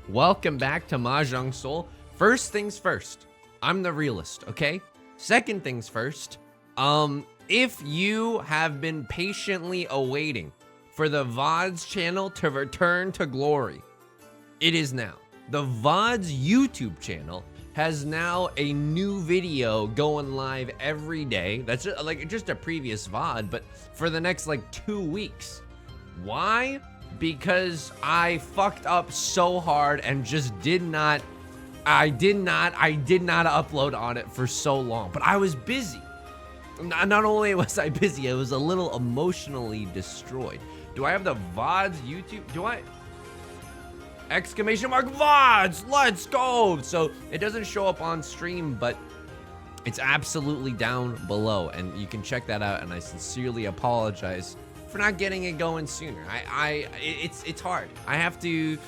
Welcome back to Mahjong Soul. First things first, I'm the realist, okay? Second things first, if you have been patiently awaiting for the VODs channel to return to glory, it is now. The VODs YouTube channel has now a new video going live every day. That's just a previous VOD, but for the next like 2 weeks. Why? Because I fucked up so hard and just I did not upload on it for so long, but I was busy. Not only was I busy, I was a little emotionally destroyed. Do I have the VODs YouTube? Do I? Exclamation mark VODs, let's go. So it doesn't show up on stream, but it's absolutely down below and you can check that out. And I sincerely apologize for not getting it going sooner. It's hard. I have to,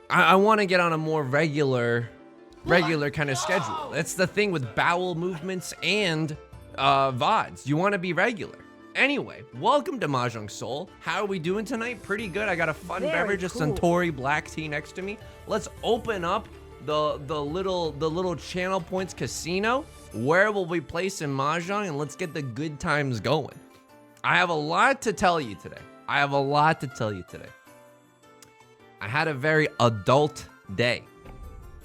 I want to get on a more regular kind of schedule. That's the thing with bowel movements and VODs. You want to be regular. Anyway, welcome to Mahjong Soul. How are we doing tonight? Pretty good. I got a fun beverage, a Suntory black tea next to me. Let's open up the little Channel Points Casino. Where will we play some Mahjong, and let's get the good times going. I have a lot to tell you today. I had a very adult day.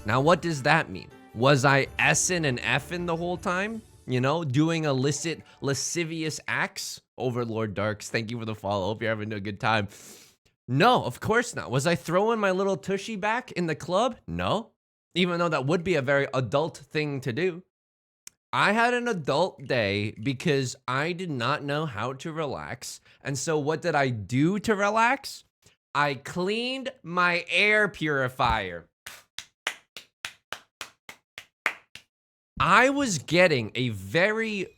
Now, what does that mean? Was I S-ing and F-ing the whole time? You know, doing illicit, lascivious acts? Overlord Darks, thank you for the follow. Hope you're having a good time. No, of course not. Was I throwing my little tushy back in the club? No. Even though that would be a very adult thing to do. I had an adult day because I did not know how to relax. And so what did I do to relax? I cleaned my air purifier. I was getting a very,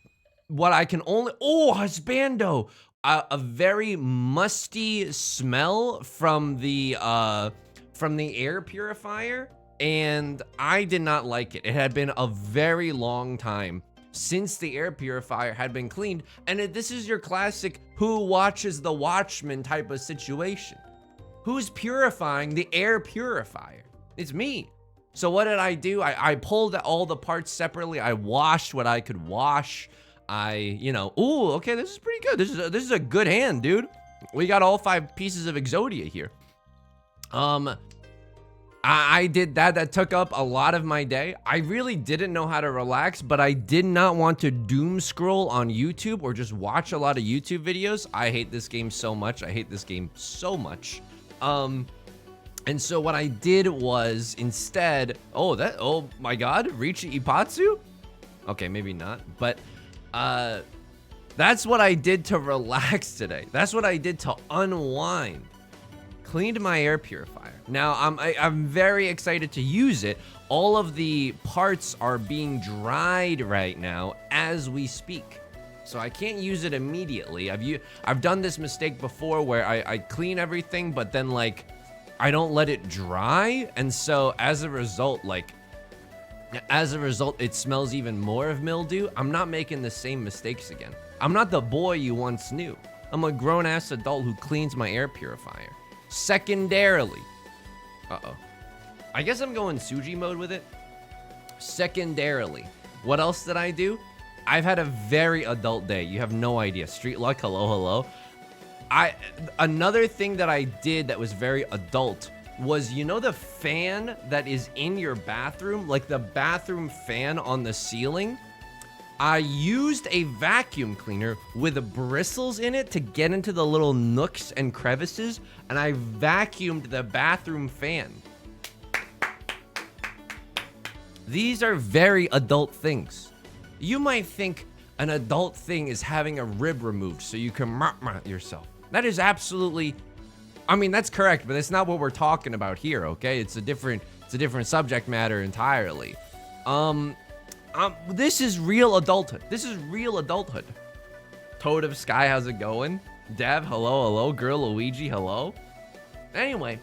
what I can only, husbando, a very musty smell from the air purifier, and I did not like it. It had been a very long time since the air purifier had been cleaned, and this is your classic who watches the Watchmen type of situation. Who's purifying the air purifier? It's me. So what did I do? I pulled all the parts separately. I washed what I could wash. Okay, this is pretty good. This is a good hand, dude. We got all 5 pieces of Exodia here. I did that. That took up a lot of my day. I really didn't know how to relax, but I did not want to doom scroll on YouTube or just watch a lot of YouTube videos. I hate this game so much. And so what I did was instead, oh my God, Riichi Ipatsu? Okay, maybe not, but that's what I did to relax today. That's what I did to unwind. Cleaned my air purifier. Now I'm very excited to use it. All of the parts are being dried right now as we speak. So I can't use it immediately. I've done this mistake before where I clean everything, but then like, I don't let it dry, and so as a result, it smells even more of mildew. I'm not making the same mistakes again. I'm not the boy you once knew. I'm a grown-ass adult who cleans my air purifier. Secondarily, I guess I'm going Suji mode with it. Secondarily, what else did I do? I've had a very adult day. You have no idea. Street luck, hello. Another thing that I did that was very adult was, you know, the fan that is in your bathroom, like the bathroom fan on the ceiling? I used a vacuum cleaner with bristles in it to get into the little nooks and crevices, and I vacuumed the bathroom fan. These are very adult things. You might think an adult thing is having a rib removed so you can yourself. That is absolutely, I mean, that's correct, but that's not what we're talking about here, okay? It's a different subject matter entirely. This is real adulthood. Toad of Sky, how's it going? Dev, hello. Girl Luigi, hello. Anyway,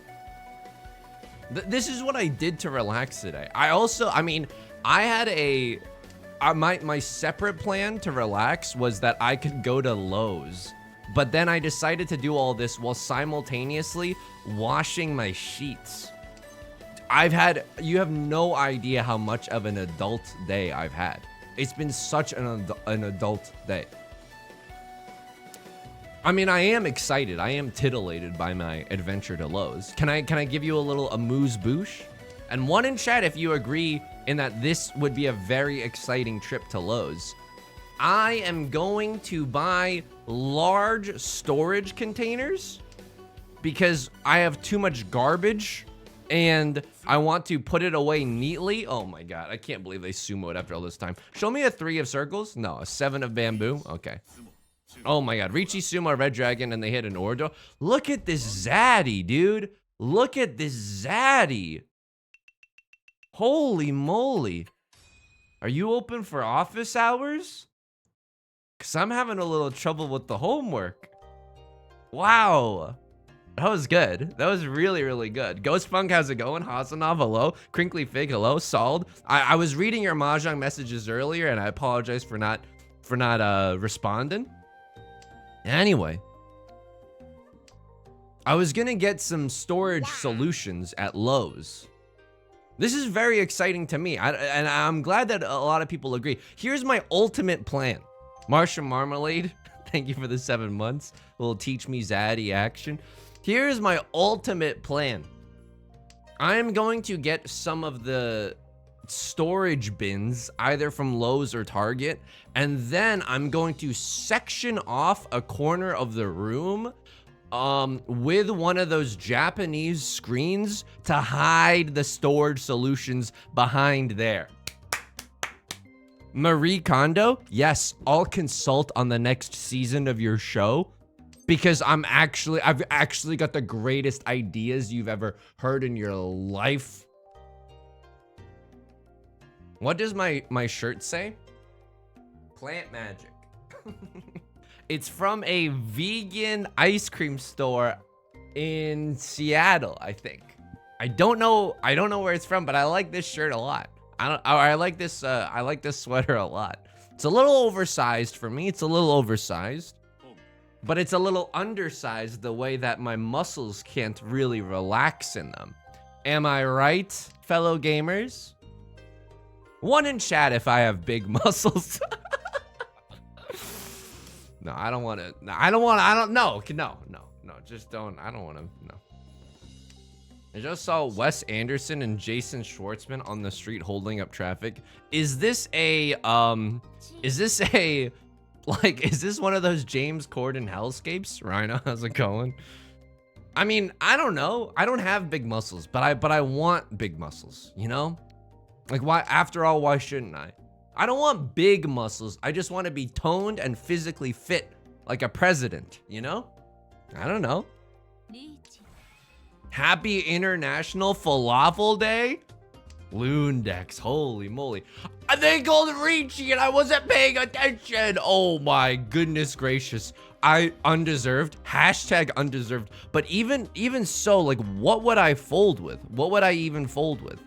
this is what I did to relax today. I had my separate plan to relax was that I could go to Lowe's. But then I decided to do all this while simultaneously washing my sheets. You have no idea how much of an adult day I've had. It's been such an adult day. I mean, I am excited. I am titillated by my adventure to Lowe's. Can I give you a little amuse-bouche? And one in chat if you agree in that this would be a very exciting trip to Lowe's. I am going to buy large storage containers because I have too much garbage and I want to put it away neatly. Oh my god, I can't believe they sumoed after all this time. Show me a 3 of circles. No, a 7 of bamboo. Okay. Oh my god, Riichi sumo red dragon and they hit an Ordo. Look at this zaddy, dude. Look at this zaddy. Holy moly. Are you open for office hours? Because I'm having a little trouble with the homework. Wow. That was good. That was really, really good. Ghost Funk, how's it going? Hasanov, hello. Crinkly Fig, hello. Solid. I was reading your Mahjong messages earlier, and I apologize for not responding. Anyway, I was gonna get some storage solutions at Lowe's. This is very exciting to me, and I'm glad that a lot of people agree. Here's my ultimate plan. Marsha Marmalade, thank you for the 7 months. Will teach me zaddy action. Here's my ultimate plan. I am going to get some of the storage bins, either from Lowe's or Target, and then I'm going to section off a corner of the room with one of those Japanese screens to hide the storage solutions behind there. Marie Kondo, yes, I'll consult on the next season of your show because I've actually got the greatest ideas you've ever heard in your life. What does my shirt say? Plant magic. It's from a vegan ice cream store in Seattle, I think. I don't know where it's from, but I like this shirt a lot. I like this sweater a lot. It's a little oversized for me. It's a little oversized, but it's a little undersized the way that my muscles can't really relax in them. Am I right, fellow gamers? One in chat if I have big muscles. No, I don't want to. No, just don't. I don't want to. No. I just saw Wes Anderson and Jason Schwartzman on the street holding up traffic. Is this one of those James Corden hellscapes? Rhino, how's it going? I mean, I don't know. I don't have big muscles, but I want big muscles, you know? Like, why, after all, why shouldn't I? I don't want big muscles. I just want to be toned and physically fit like a president, you know? I don't know. Happy International Falafel Day? Loondex, holy moly. They called Riichi and I wasn't paying attention. Oh my goodness gracious. Undeserved, hashtag undeserved. But even so, like, what would I fold with? What would I even fold with?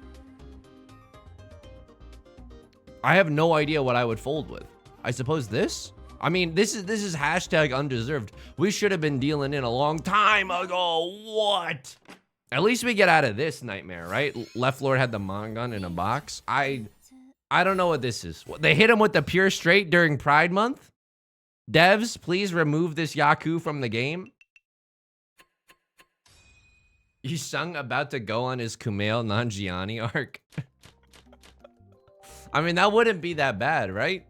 I have no idea what I would fold with. I suppose this? I mean, this is hashtag undeserved. We should have been dealing in a long time ago. What? At least we get out of this nightmare, right? Left Lord had the Mongun in a box. I don't know what this is. They hit him with the pure straight during Pride Month? Devs, please remove this Yaku from the game. Yusung about to go on his Kumail Nanjiani arc. I mean, that wouldn't be that bad, right?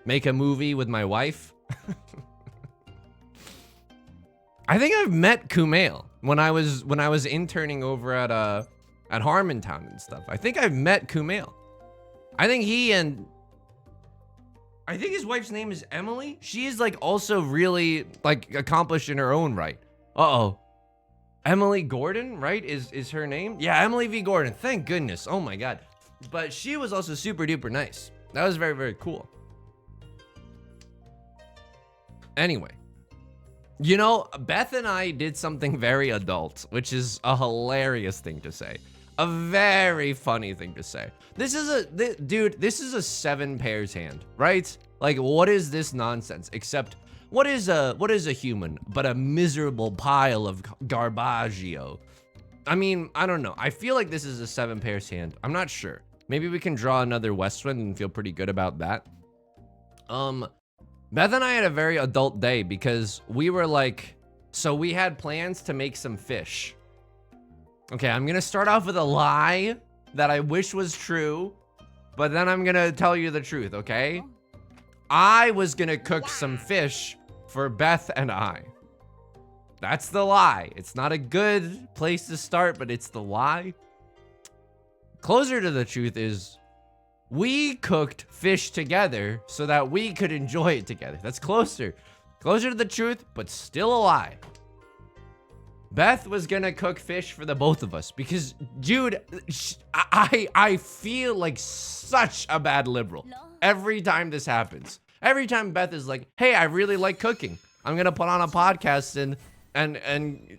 Make a movie with my wife. I think I've met Kumail when I was interning over at Harmontown and stuff. I think I've met Kumail. I think his wife's name is Emily. She is like also really like accomplished in her own right. Uh-oh. Emily Gordon, right? Is her name? Yeah, Emily V. Gordon. Thank goodness. Oh my god. But she was also super duper nice. That was very, very cool. Anyway, you know, Beth and I did something very adult, which is a hilarious thing to say. A very funny thing to say. This is a 7 pairs hand, right? Like, what is this nonsense? Except, what is a human but a miserable pile of garbaggio? I mean, I don't know. I feel like this is a 7 pairs hand. I'm not sure. Maybe we can draw another west wind and feel pretty good about that. Beth and I had a very adult day because we were like, so we had plans to make some fish. Okay, I'm gonna start off with a lie that I wish was true, but then I'm gonna tell you the truth, okay? I was gonna cook some fish for Beth and I. That's the lie. It's not a good place to start, but it's the lie. Closer to the truth is we cooked fish together so that we could enjoy it together. That's closer. Closer to the truth, but still a lie. Beth was gonna cook fish for the both of us because, dude, I feel like such a bad liberal every time this happens. Every time Beth is like, hey, I really like cooking. I'm gonna put on a podcast and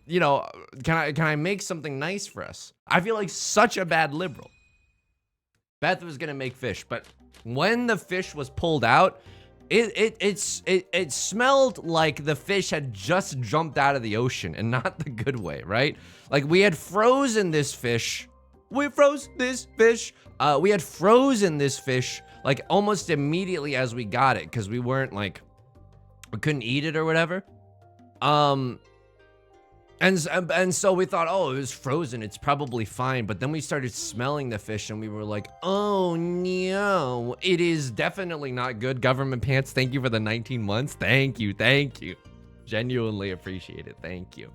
you know, can I make something nice for us? I feel like such a bad liberal. Beth was gonna make fish, but when the fish was pulled out, it smelled like the fish had just jumped out of the ocean, and not the good way, right? Like we had frozen this fish. We froze this fish. We had frozen this fish like almost immediately as we got it, because we couldn't eat it or whatever. And so we thought, oh, it was frozen, it's probably fine. But then we started smelling the fish and we were like, oh no, it is definitely not good. Government pants, thank you for the 19 months. Thank you. Genuinely appreciate it. Thank you.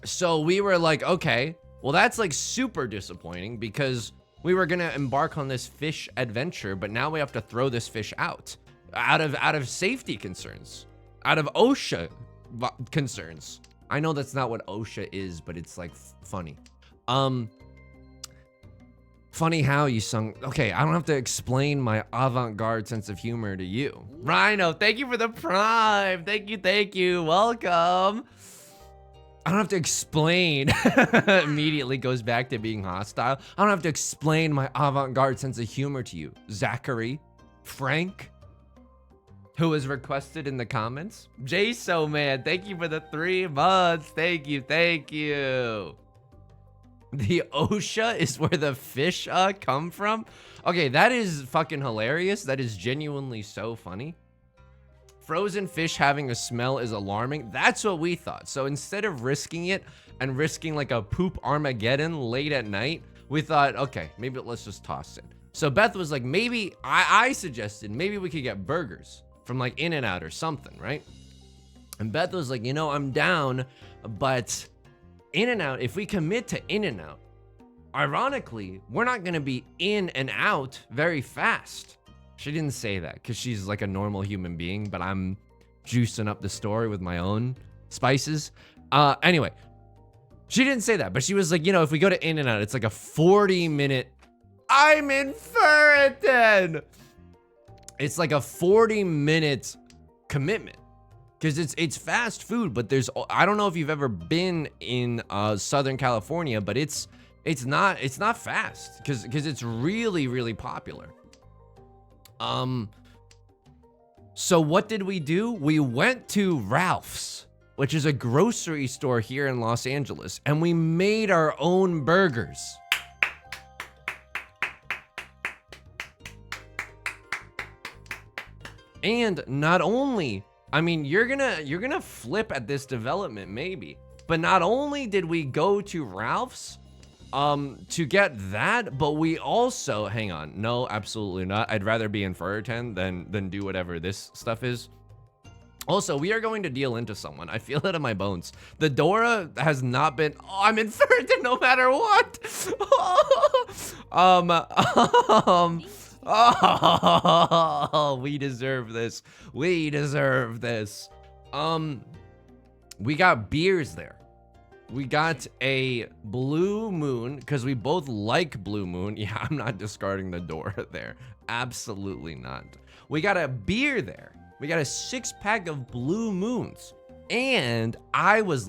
So we were like, okay, well, that's like super disappointing because we were gonna embark on this fish adventure, but now we have to throw this fish out of safety concerns, out of OSHA concerns. I know that's not what OSHA is, but it's like funny. Funny how you sung. Okay, I don't have to explain my avant-garde sense of humor to you. Rhino, thank you for the prime. Thank you. Welcome. I don't have to explain. Immediately goes back to being hostile. I don't have to explain my avant-garde sense of humor to you. Zachary, Frank, who was requested in the comments. Jaso, man, thank you for the 3 months. Thank you. The OSHA is where the fish come from. Okay, that is fucking hilarious. That is genuinely so funny. Frozen fish having a smell is alarming. That's what we thought. So instead of risking it and risking like a poop Armageddon late at night, we thought, okay, maybe let's just toss it. So Beth was like, maybe, I suggested maybe we could get burgers from like In-N-Out or something, right? And Beth was like, you know, I'm down, but In-N-Out, if we commit to In-N-Out, ironically, we're not gonna be in and out very fast. She didn't say that because she's like a normal human being, but I'm juicing up the story with my own spices. Anyway, she didn't say that, but she was like, you know, if we go to In-N-Out, it's like a 40-minute, I'm in Furriton. It's like a 40-minute commitment because it's fast food, but I don't know if you've ever been in Southern California, but it's not fast because it's really popular. So what did we do? We went to Ralph's, which is a grocery store here in Los Angeles, and we made our own burgers. And not only, I mean, you're gonna flip at this development maybe, but not only did we go to Ralph's to get that, but we also, hang on, no, absolutely not. I'd rather be in Fullerton than do whatever this stuff is. Also, we are going to deal into someone. I feel it in my bones. The Dora has not been, oh, I'm in Fullerton no matter what. Oh, we deserve this. We got beers there. We got a Blue Moon because we both like Blue Moon. Yeah, I'm not discarding the Dora there. Absolutely not. We got a beer there. We got a 6-pack of Blue Moons. And I was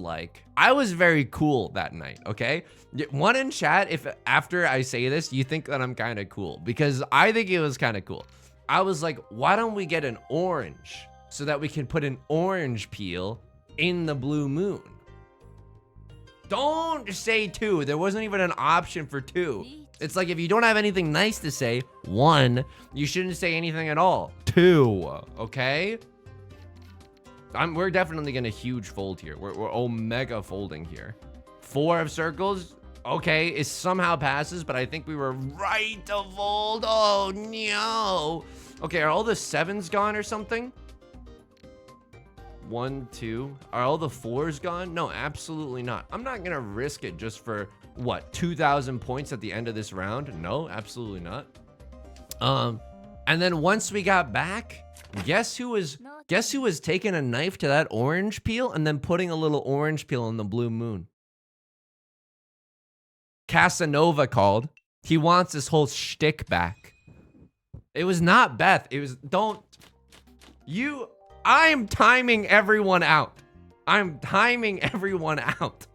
very cool that night, okay? One in chat, if after I say this, you think that I'm kind of cool, because I think it was kind of cool. I was like, why don't we get an orange so that we can put an orange peel in the Blue Moon? Don't say 2. There wasn't even an option for 2. It's like if you don't have anything nice to say, 1, you shouldn't say anything at all. 2, okay? We're definitely gonna huge fold here. We're omega folding here. 4 of circles, okay, it somehow passes, but I think we were right to fold. Oh no. Okay, are all the 7s gone or something? 1, 2. Are all the 4s gone? No, absolutely not. I'm not gonna risk it just for what, 2,000 points at the end of this round? No, absolutely not. And then once we got back, guess who was taking a knife to that orange peel and then putting a little orange peel on the blue moon? Casanova called. He wants this whole shtick back. It was not Beth. It was, I'm timing everyone out. I'm timing everyone out.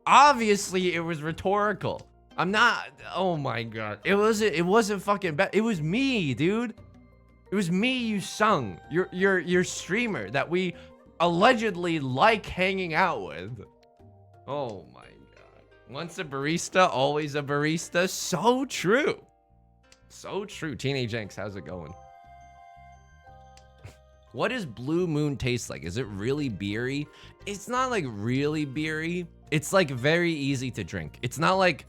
Obviously, it was rhetorical. I'm not, oh my God. It wasn't fucking Beth. It was me, dude. It was me you sung. Your streamer that we allegedly like hanging out with. Oh my God. Once a barista, always a barista. So true. So true. Teenage Angst, how's it going? What does Blue Moon taste like? Is it really beery? It's not like really beery. It's like very easy to drink. It's not like,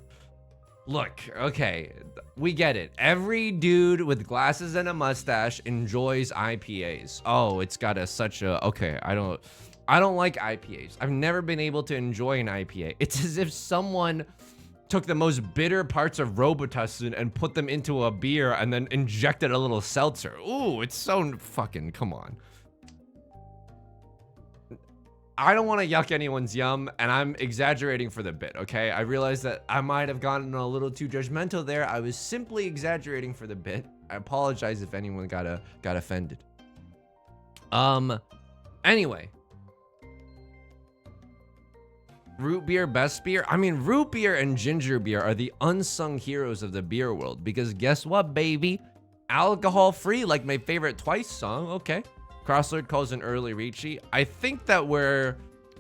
look, okay, we get it. Every dude with glasses and a mustache enjoys IPAs. Oh, it's got okay, I don't like IPAs. I've never been able to enjoy an IPA. It's as if someone took the most bitter parts of Robitussin and put them into a beer and then injected a little seltzer. Ooh, it's so fucking, come on. I don't want to yuck anyone's yum, and I'm exaggerating for the bit, okay? I realize that I might have gotten a little too judgmental there. I was simply exaggerating for the bit. I apologize if anyone got offended. Anyway. Root beer, best beer? I mean, root beer and ginger beer are the unsung heroes of the beer world, because guess what, baby? Alcohol free, like my favorite Twice song. Okay. Crosslord calls an early Riichi. I think that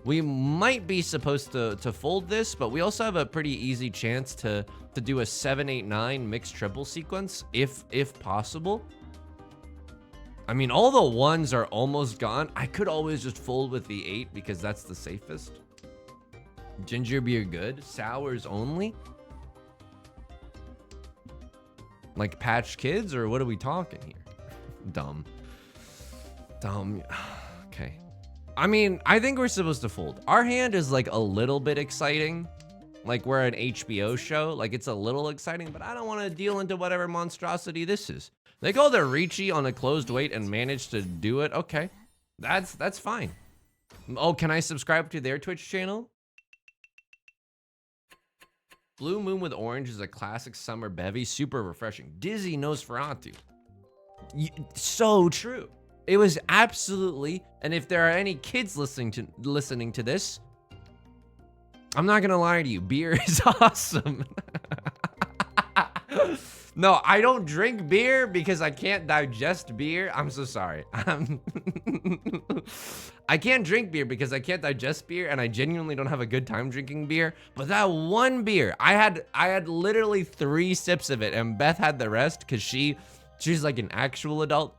we might be supposed to fold this, but we also have a pretty easy chance to do a 7-8-9 mixed triple sequence if possible. I mean, all the 1s are almost gone. I could always just fold with the 8 because that's the safest. Ginger beer good. Sours only. Like Patch Kids, or what are we talking here? Dumb. Okay. I mean, I think we're supposed to fold. Our hand is like a little bit exciting. Like we're an HBO show. Like it's a little exciting, but I don't want to deal into whatever monstrosity this is. They called a Riichi on a closed weight and managed to do it. Okay. That's fine. Oh, can I subscribe to their Twitch channel? Blue Moon with Orange is a classic summer bevy, super refreshing. Dizzy Nosferatu. So true. It was absolutely, and if there are any kids listening to this, I'm not gonna lie to you, beer is awesome. No, I don't drink beer because I can't digest beer. I'm so sorry. I can't drink beer because I can't digest beer, and I genuinely don't have a good time drinking beer. But that one beer, I had literally 3 sips of it, and Beth had the rest because she's like an actual adult.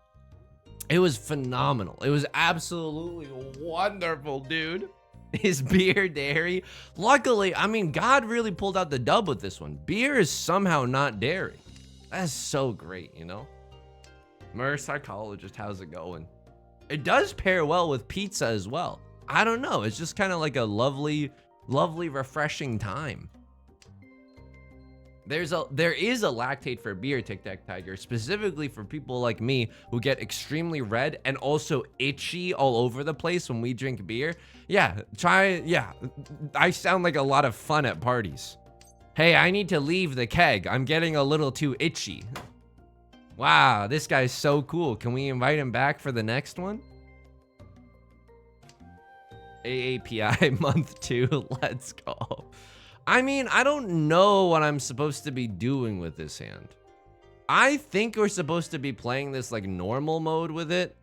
It was phenomenal. It was absolutely wonderful, dude. Is beer dairy? Luckily, I mean, God really pulled out the dub with this one. Beer is somehow not dairy. That's so great, you know? Mer Psychologist, how's it going? It does pair well with pizza as well. I don't know. It's just kind of like a lovely, lovely, refreshing time. There is a lactate for beer, Tic Tac Tiger, specifically for people like me who get extremely red and also itchy all over the place when we drink beer. Yeah, I sound like a lot of fun at parties. Hey, I need to leave the keg. I'm getting a little too itchy. Wow, this guy's so cool. Can we invite him back for the next one? AAPI month 2, let's go. I mean, I don't know what I'm supposed to be doing with this hand. I think we're supposed to be playing this like normal mode with it.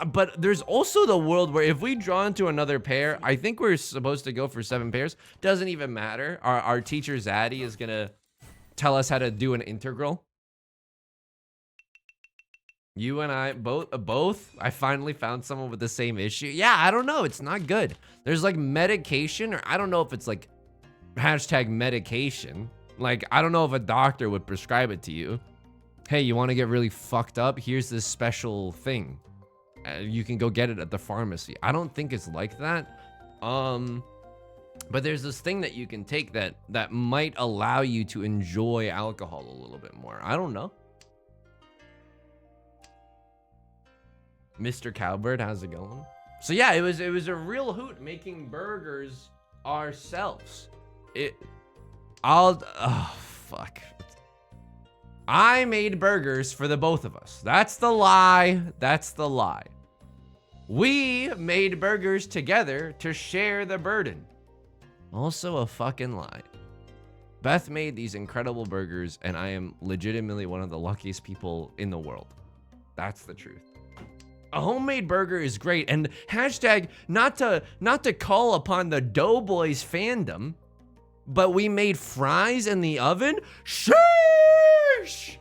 But there's also the world where if we draw into another pair, I think we're supposed to go for 7 pairs. Doesn't even matter. Our teacher Zaddy is gonna tell us how to do an integral. You and I both. I finally found someone with the same issue. Yeah, I don't know. It's not good. There's like medication, or I don't know if it's like hashtag medication. Like, I don't know if a doctor would prescribe it to you. Hey, you want to get really fucked up? Here's this special thing. You can go get it at the pharmacy. I don't think it's like that. But there's this thing that you can take that might allow you to enjoy alcohol a little bit more. I don't know. Mr. Cowbird, how's it going? So yeah, it was a real hoot making burgers ourselves. Oh fuck. I made burgers for the both of us. That's the lie. That's the lie. We made burgers together to share the burden. Also a fucking lie. Beth made these incredible burgers, and I am legitimately one of the luckiest people in the world. That's the truth. A homemade burger is great, and hashtag not to call upon the Doughboys fandom, but we made fries in the oven. Sheesh!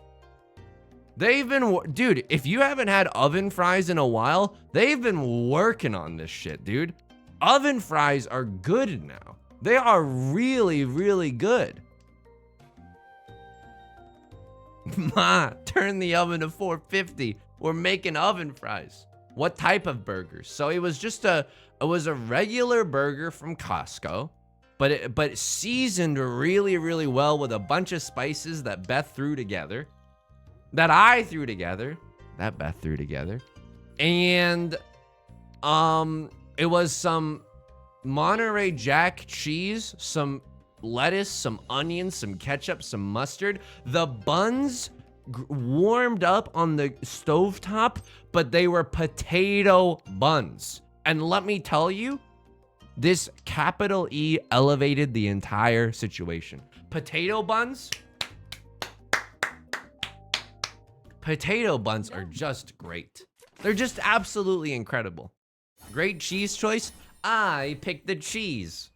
They've been, dude, if you haven't had oven fries in a while, they've been working on this shit, dude. Oven fries are good now. They are really, really good. Ma, turn the oven to 450. We're making oven fries. What type of burgers? So it was just it was a regular burger from Costco, but seasoned really, really well with a bunch of spices that Beth threw together, that I threw together, that Beth threw together. And it was some Monterey Jack cheese, some lettuce, some onions, some ketchup, some mustard. The buns warmed up on the stovetop, but they were potato buns. And let me tell you, this capital E elevated the entire situation. Potato buns? Potato buns are just great. They're just absolutely incredible. Great cheese choice. I picked the cheese.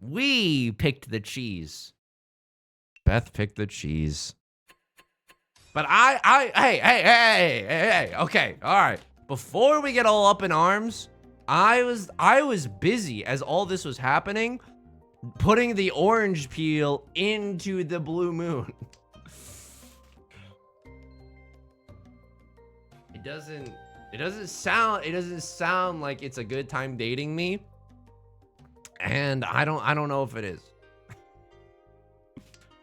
We picked the cheese. Beth picked the cheese. But hey, okay, all right. Before we get all up in arms, I was busy as all this was happening, putting the orange peel into the blue moon. It doesn't sound like it's a good time dating me, and I don't know if it is.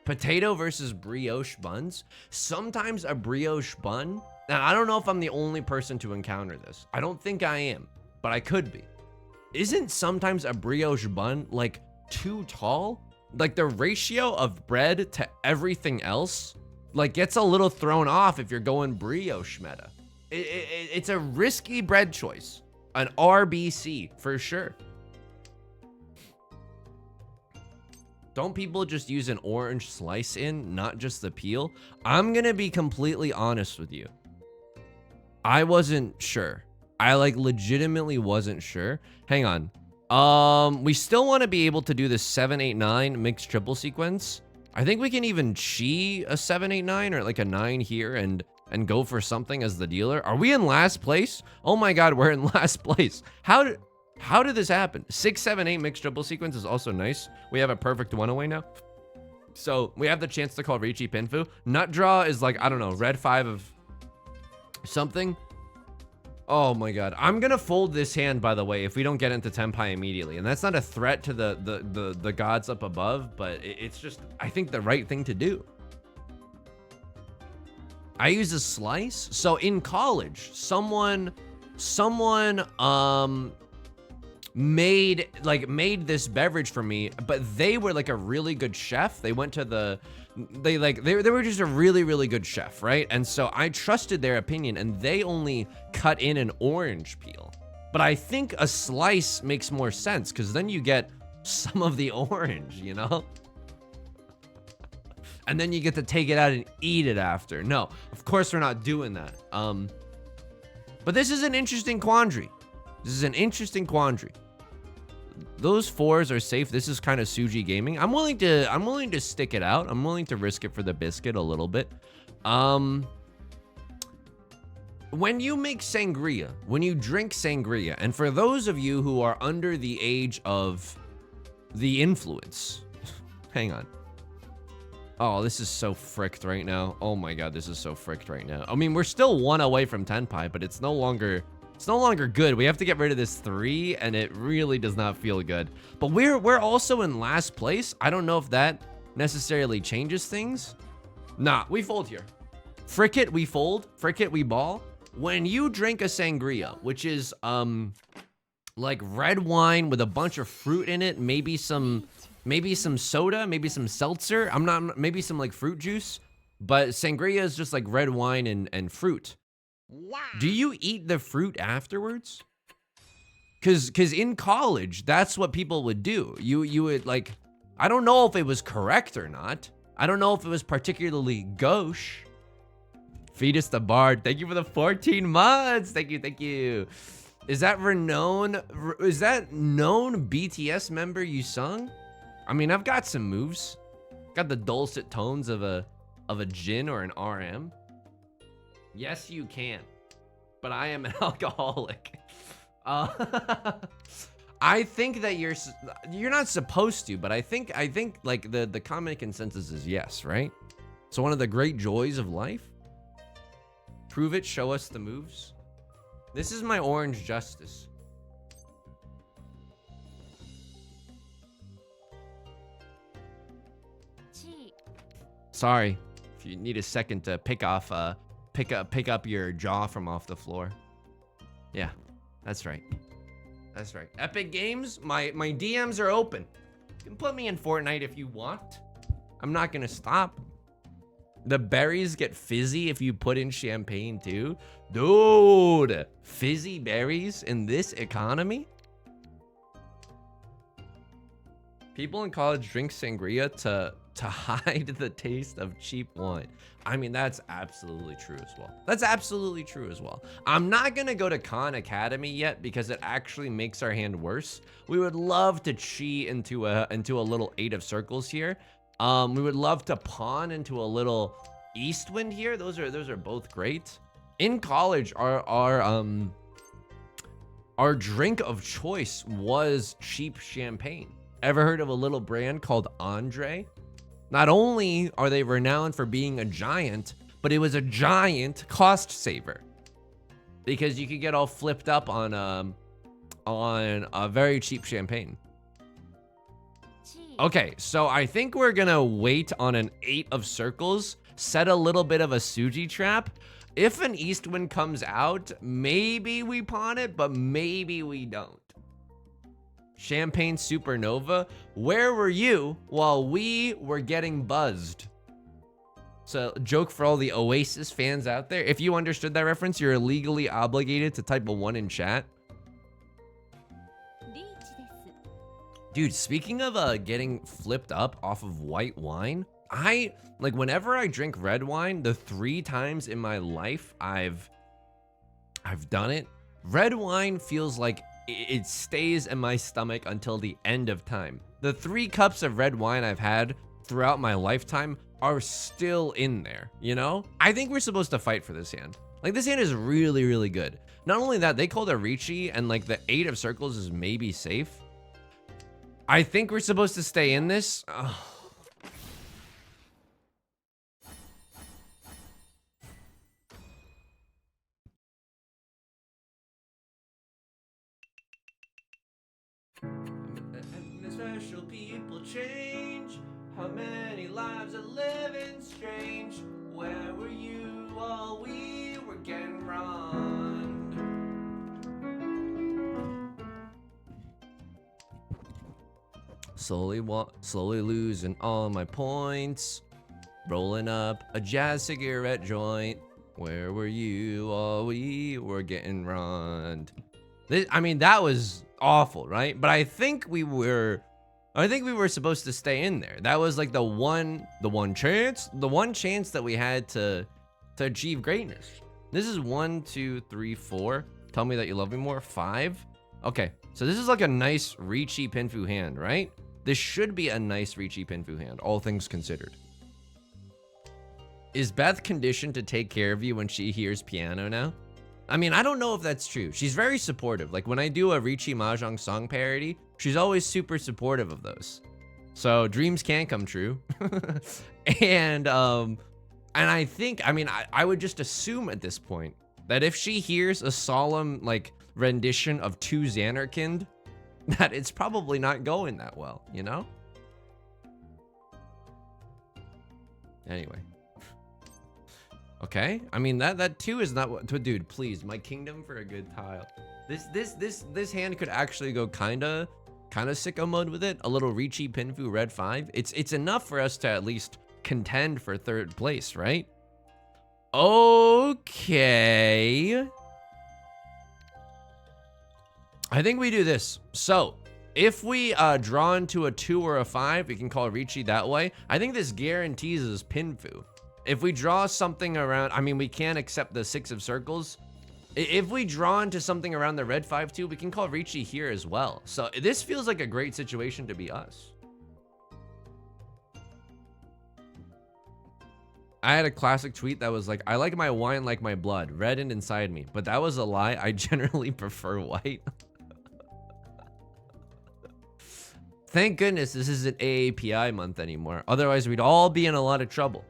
Potato versus brioche buns. Sometimes a brioche bun, and I don't know if I'm the only person to encounter this. I don't think I am, but I could be. Isn't sometimes a brioche bun like too tall? Like the ratio of bread to everything else like gets a little thrown off if you're going brioche meta. It's a risky bread choice. An RBC for sure. Don't people just use an orange slice in, not just the peel? I'm gonna be completely honest with you. I wasn't sure. I like legitimately wasn't sure. Hang on. We still want to be able to do the 7-8-9 mixed triple sequence. I think we can even chi a 7-8-9 or like a 9 here and go for something as the dealer. Are we in last place? Oh my god, we're in last place. How did this happen? 6-7-8 mixed triple sequence is also nice. We have a perfect one away now. So we have the chance to call Riichi Pinfu. Nut draw is like, I don't know, red 5 of something. Oh my god. I'm gonna fold this hand, by the way, if we don't get into Tenpai immediately. And that's not a threat to the gods up above, but it's just, I think, the right thing to do. I use a slice. So in college, someone made this beverage for me, but they were like a really good chef. They went to they were just a really, really good chef, right? And so I trusted their opinion, and they only cut in an orange peel. But I think a slice makes more sense because then you get some of the orange, you know? And then you get to take it out and eat it after. No, of course we're not doing that. But this is an interesting quandary. This is an interesting quandary. Those 4s are safe. This is kind of Suji gaming. I'm willing to stick it out. I'm willing to risk it for the biscuit a little bit. When you make sangria, when you drink sangria, and for those of you who are under the age of the influence, hang on. Oh, this is so fricked right now. Oh my god, this is so fricked right now. I mean, we're still 1 away from Tenpai, but it's no longer good. We have to get rid of this 3, and it really does not feel good. But we're also in last place. I don't know if that necessarily changes things. Nah, we fold here. Frick it, we fold. Frick it, we ball. When you drink a sangria, which is like red wine with a bunch of fruit in it, maybe some soda, maybe some seltzer, maybe some like fruit juice, but sangria is just like red wine and fruit. Wow. Do you eat the fruit afterwards? Cause in college, that's what people would do. You would like, I don't know if it was correct or not. I don't know if it was particularly gauche. Fetus the Bard, thank you for the 14 months. Thank you. Is that known BTS member you sung? I mean, I've got some moves. Got the dulcet tones of a Jin or an RM. Yes, you can. But I am an alcoholic. I think that you're not supposed to, but I think like the common consensus is yes, right? So one of the great joys of life. Prove it, show us the moves. This is my orange justice. Sorry, if you need a second to pick up your jaw from off the floor. Yeah, that's right. That's right. Epic Games, my DMs are open. You can put me in Fortnite if you want. I'm not gonna stop. The berries get fizzy if you put in champagne too. Dude, fizzy berries in this economy? People in college drink sangria to hide the taste of cheap wine. I mean, that's absolutely true as well. That's absolutely true as well. I'm not gonna go to Khan Academy yet because it actually makes our hand worse. We would love to chi into a little 8 of circles here. We would love to pawn into a little Eastwind here. Those are both great. In college, our drink of choice was cheap champagne. Ever heard of a little brand called Andre? Not only are they renowned for being a giant, but it was a giant cost saver because you could get all flipped up on a very cheap champagne. Okay, so I think we're gonna wait on an 8 of circles, set a little bit of a Suji trap. If an Eastwind comes out, maybe we pawn it, but maybe we don't. Champagne Supernova, where were you while we were getting buzzed? So, joke for all the Oasis fans out there. If you understood that reference, you're legally obligated to type a 1 in chat. Dude, speaking of getting flipped up off of white wine, whenever I drink red wine, the 3 times in my life I've done it, red wine feels like it stays in my stomach until the end of time. The 3 cups of red wine I've had throughout my lifetime are still in there, you know? I think we're supposed to fight for this hand. Like, this hand is really, really good. Not only that, they called a Riichi, and like the 8 of circles is maybe safe. I think we're supposed to stay in this. Ugh. Special people change. How many lives are living strange? Where were you while we were getting wronged? Slowly losing all my points. Rolling up a jazz cigarette joint. Where were you while we were getting wronged? I mean, that was awful, right? But I think we were supposed to stay in there. That was like the one chance that we had to achieve greatness. This is 1, 2, 3, 4. Tell me that you love me more. 5. Okay, so this is like a nice Riichi Pinfu hand, right? This should be a nice Riichi Pinfu hand, all things considered. Is Beth conditioned to take care of you when she hears piano now? I mean, I don't know if that's true. She's very supportive. Like when I do a Riichi Mahjong song parody, she's always super supportive of those. So dreams can come true. And I think, I mean, I would just assume at this point that if she hears a solemn like rendition of To Xanarkand, that it's probably not going that well, you know? Anyway. Okay, I mean that too is not what, dude. Please, my kingdom for a good tile. This hand could actually go kinda sicko mode with it. A little Riichi Pinfu red 5. It's enough for us to at least contend for 3rd place, right? Okay. I think we do this. So if we draw into a 2 or a 5, we can call Riichi that way. I think this guarantees us Pinfu. If we draw something around, I mean, we can't accept the 6 of circles. If we draw into something around the red 5 too, we can call Riichi here as well. So this feels like a great situation to be us. I had a classic tweet that was like, I like my wine like my blood, reddened inside me. But that was a lie. I generally prefer white. Thank goodness this isn't AAPI month anymore. Otherwise, we'd all be in a lot of trouble.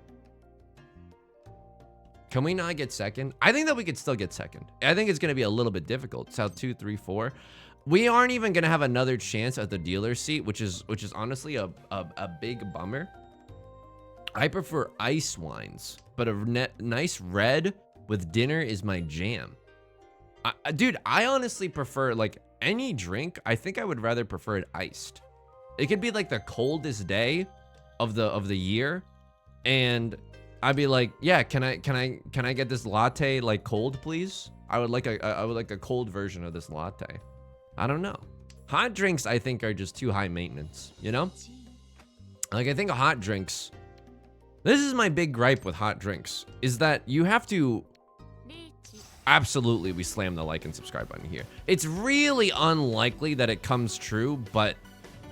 Can we not get second? I think that we could still get second. I think it's going to be a little bit difficult. South 2, 3, 4. We aren't even going to have another chance at the dealer seat, which is honestly a big bummer. I prefer ice wines, but a nice red with dinner is my jam. Dude, I honestly prefer like any drink. I think I would rather prefer it iced. It could be like the coldest day of the year, and I'd be like, yeah, can I get this latte like cold, please? I would like a cold version of this latte. I don't know. Hot drinks, I think, are just too high maintenance, you know? Like, I think hot drinks, this is my big gripe with hot drinks, is that you have to, absolutely, we slam the like and subscribe button here. It's really unlikely that it comes true, but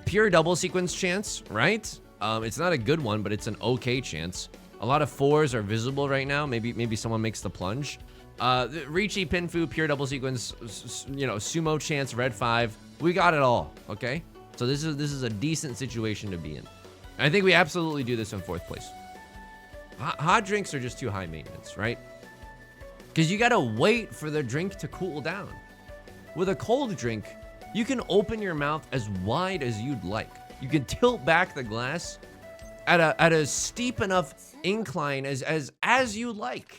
pure double sequence chance, right? It's not a good one, but it's an okay chance. A lot of 4s are visible right now. Maybe someone makes the plunge. Riichi Pinfu, pure double sequence, you know, sumo chance, red 5. We got it all, okay? So this is a decent situation to be in. I think we absolutely do this in 4th place. Hot drinks are just too high maintenance, right? Because you gotta wait for the drink to cool down. With a cold drink, you can open your mouth as wide as you'd like. You can tilt back the glass at a steep enough incline as you like,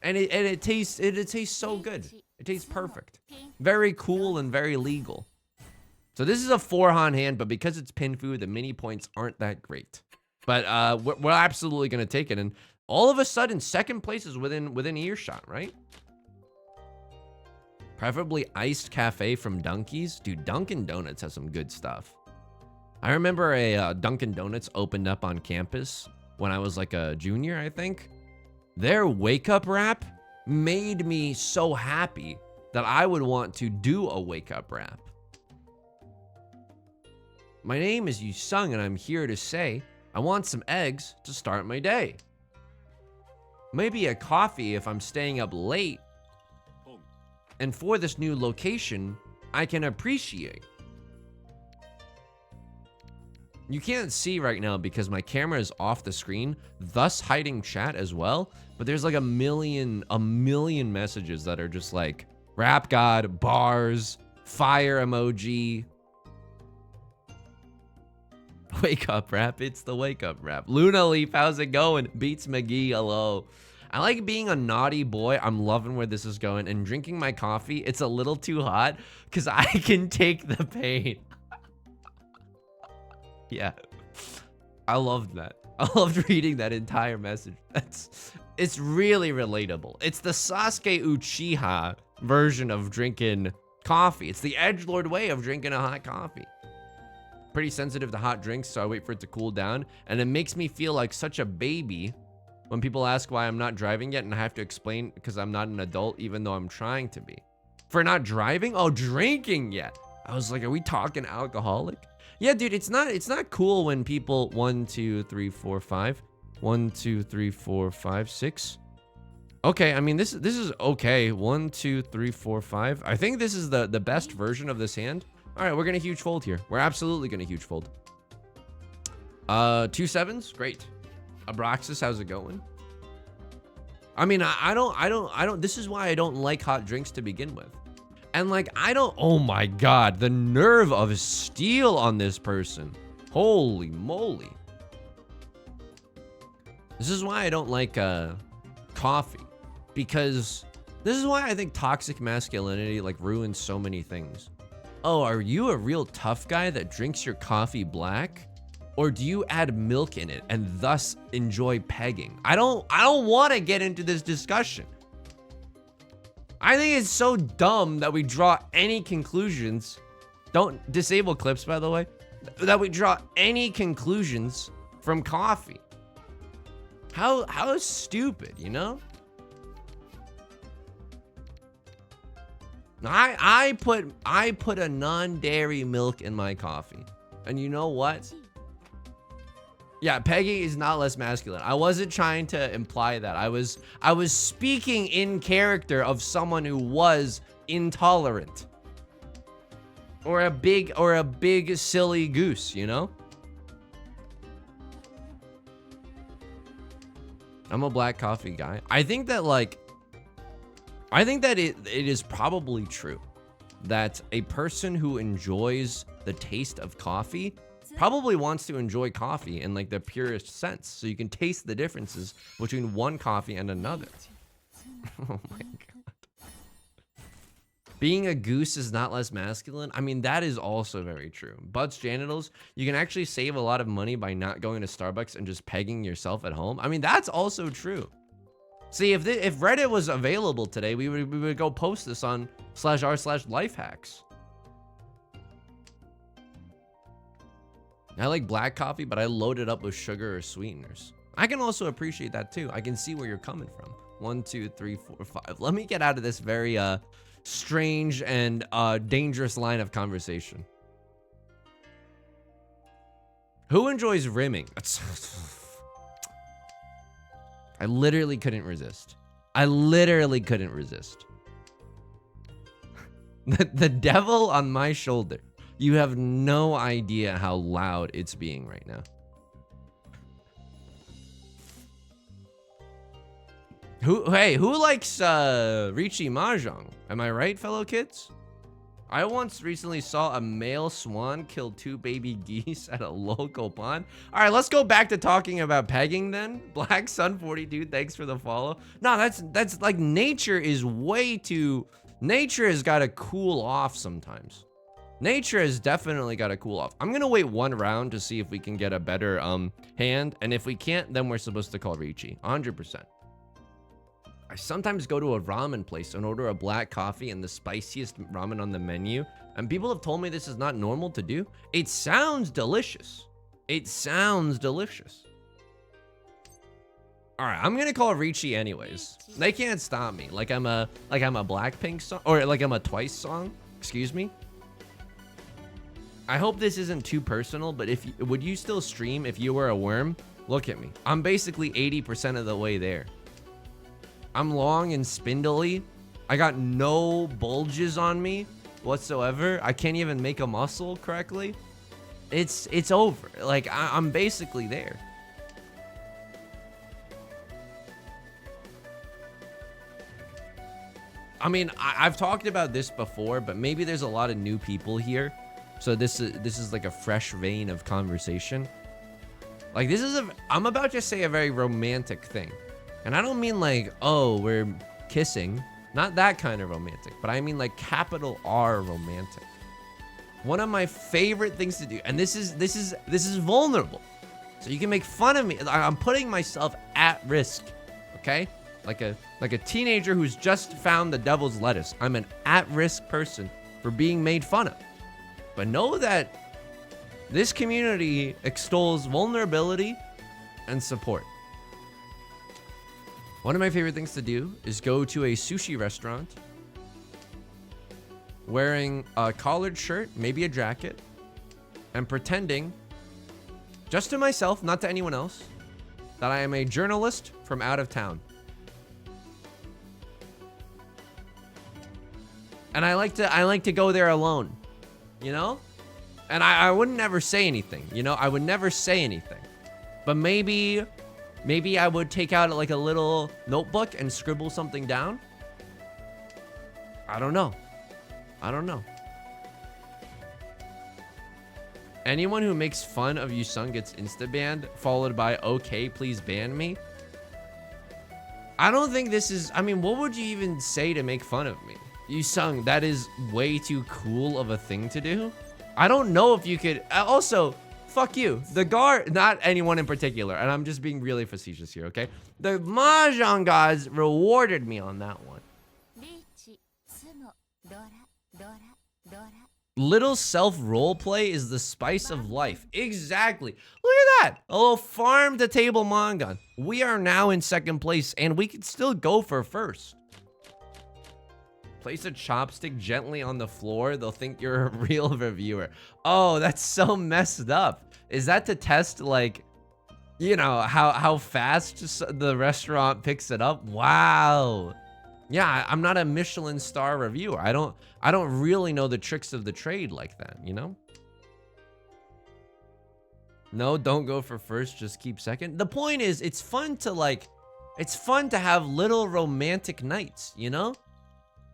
and it tastes so good. It tastes perfect, very cool and very legal. So this is a 4-han hand, but because it's Pinfu, the mini points aren't that great. But we're absolutely gonna take it, and all of a sudden, 2nd place is within earshot, right? Preferably iced cafe from Dunkies. Dude, Dunkin' Donuts has some good stuff. I remember a Dunkin' Donuts opened up on campus when I was like a junior, I think. Their wake up rap made me so happy that I would want to do a wake up rap. My name is Yu Sung, and I'm here to say I want some eggs to start my day. Maybe a coffee if I'm staying up late. And for this new location, I can appreciate. You can't see right now because my camera is off the screen, thus hiding chat as well. But there's like a million messages that are just like rap god, bars, fire emoji. Wake up rap, it's the wake up rap. Luna Leaf, how's it going? Beats McGee, hello. I like being a naughty boy. I'm loving where this is going. And drinking my coffee, it's a little too hot because I can take the pain. Yeah, I loved that. I loved reading that entire message. It's really relatable. It's the Sasuke Uchiha version of drinking coffee. It's the edgelord way of drinking a hot coffee. Pretty sensitive to hot drinks, so I wait for it to cool down. And it makes me feel like such a baby when people ask why I'm not driving yet, and I have to explain because I'm not an adult, even though I'm trying to be. For not driving? Oh, drinking yet. I was like, are we talking alcoholic? Yeah, dude, it's not cool when people 1, 2, 3, 4, 5. 1, 2, 3, 4, 5, 6. Okay, I mean this is okay. 1, 2, 3, 4, 5. I think this is the best version of this hand. All right, we're gonna huge fold here. We're absolutely gonna huge fold. 2 sevens, great. Abraxas, how's it going? I mean, I don't. This is why I don't like hot drinks to begin with. And like, oh my God, the nerve of steel on this person. Holy moly. This is why I don't like coffee, because this is why I think toxic masculinity like ruins so many things. Oh, are you a real tough guy that drinks your coffee black? Or do you add milk in it and thus enjoy pegging? I don't want to get into this discussion. I think it's so dumb that we draw any conclusions. Don't disable clips, by the way. That we draw any conclusions from coffee. How stupid, you know? I put a non-dairy milk in my coffee. And you know what? Yeah, pegging is not less masculine. I wasn't trying to imply that. I was speaking in character of someone who was intolerant. Or a big silly goose, you know? I'm a black coffee guy. I think that it is probably true that a person who enjoys the taste of coffee probably wants to enjoy coffee in like the purest sense. So you can taste the differences between one coffee and another. Oh my God. Being a goose is not less masculine. I mean, that is also very true. Butts genitals, you can actually save a lot of money by not going to Starbucks and just pegging yourself at home. I mean, that's also true. See, if Reddit was available today, we would go post this on /r/lifehacks. I like black coffee, but I load it up with sugar or sweeteners. I can also appreciate that too. I can see where you're coming from. 1, 2, 3, 4, 5. Let me get out of this very strange and dangerous line of conversation. Who enjoys rimming? I literally couldn't resist. The devil on my shoulder. You have no idea how loud it's being right now. Who likes Riichi Mahjong? Am I right, fellow kids? I once recently saw a male swan kill 2 baby geese at a local pond. All right, let's go back to talking about pegging then. Black Sun 42, thanks for the follow. No, that's like nature is way too. Nature has got to cool off sometimes. Nature has definitely got to cool off. I'm gonna wait 1 round to see if we can get a better hand, and if we can't, then we're supposed to call Riichi. 100%. I sometimes go to a ramen place and order a black coffee and the spiciest ramen on the menu, and people have told me this is not normal to do. It sounds delicious. It sounds delicious. All right, I'm gonna call Riichi anyways. They can't stop me. Like I'm a Blackpink song, or like I'm a Twice song. Excuse me. I hope this isn't too personal, but would you still stream if you were a worm? Look at me. I'm basically 80% of the way there. I'm long and spindly. I got no bulges on me whatsoever. I can't even make a muscle correctly. It's over. Like I'm basically there. I mean, I've talked about this before, but maybe there's a lot of new people here. So this is like a fresh vein of conversation. Like I'm about to say a very romantic thing. And I don't mean like, oh, we're kissing. Not that kind of romantic, but I mean like capital R romantic. One of my favorite things to do, and this is vulnerable. So you can make fun of me. I'm putting myself at risk, okay? Like a teenager who's just found the devil's lettuce. I'm an at-risk person for being made fun of. But know that this community extols vulnerability and support. One of my favorite things to do is go to a sushi restaurant wearing a collared shirt, maybe a jacket, and pretending, just to myself, not to anyone else, that I am a journalist from out of town. And I like to go there alone, you know? And I wouldn't never say anything, you know? I would never say anything. But maybe I would take out like a little notebook and scribble something down. I don't know. Anyone who makes fun of Yusung gets insta-banned, followed by, okay, please ban me. I don't think this is, I mean, what would you even say to make fun of me? Yusung, that is way too cool of a thing to do. I don't know if you could, also, fuck you. The guard, not anyone in particular, and I'm just being really facetious here, okay? The Mahjong gods rewarded me on that one. Little self roleplay is the spice of life. Exactly. Look at that. A little farm to table manga. We are now in second place and we can still go for first. Place a chopstick gently on the floor. They'll think you're a real reviewer. Oh, that's so messed up. Is that to test, like, you know, how fast the restaurant picks it up? Wow. Yeah, I'm not a Michelin star reviewer. I don't really know the tricks of the trade like that, you know? No, don't go for first, just keep second. The point is, it's fun to have little romantic nights, you know?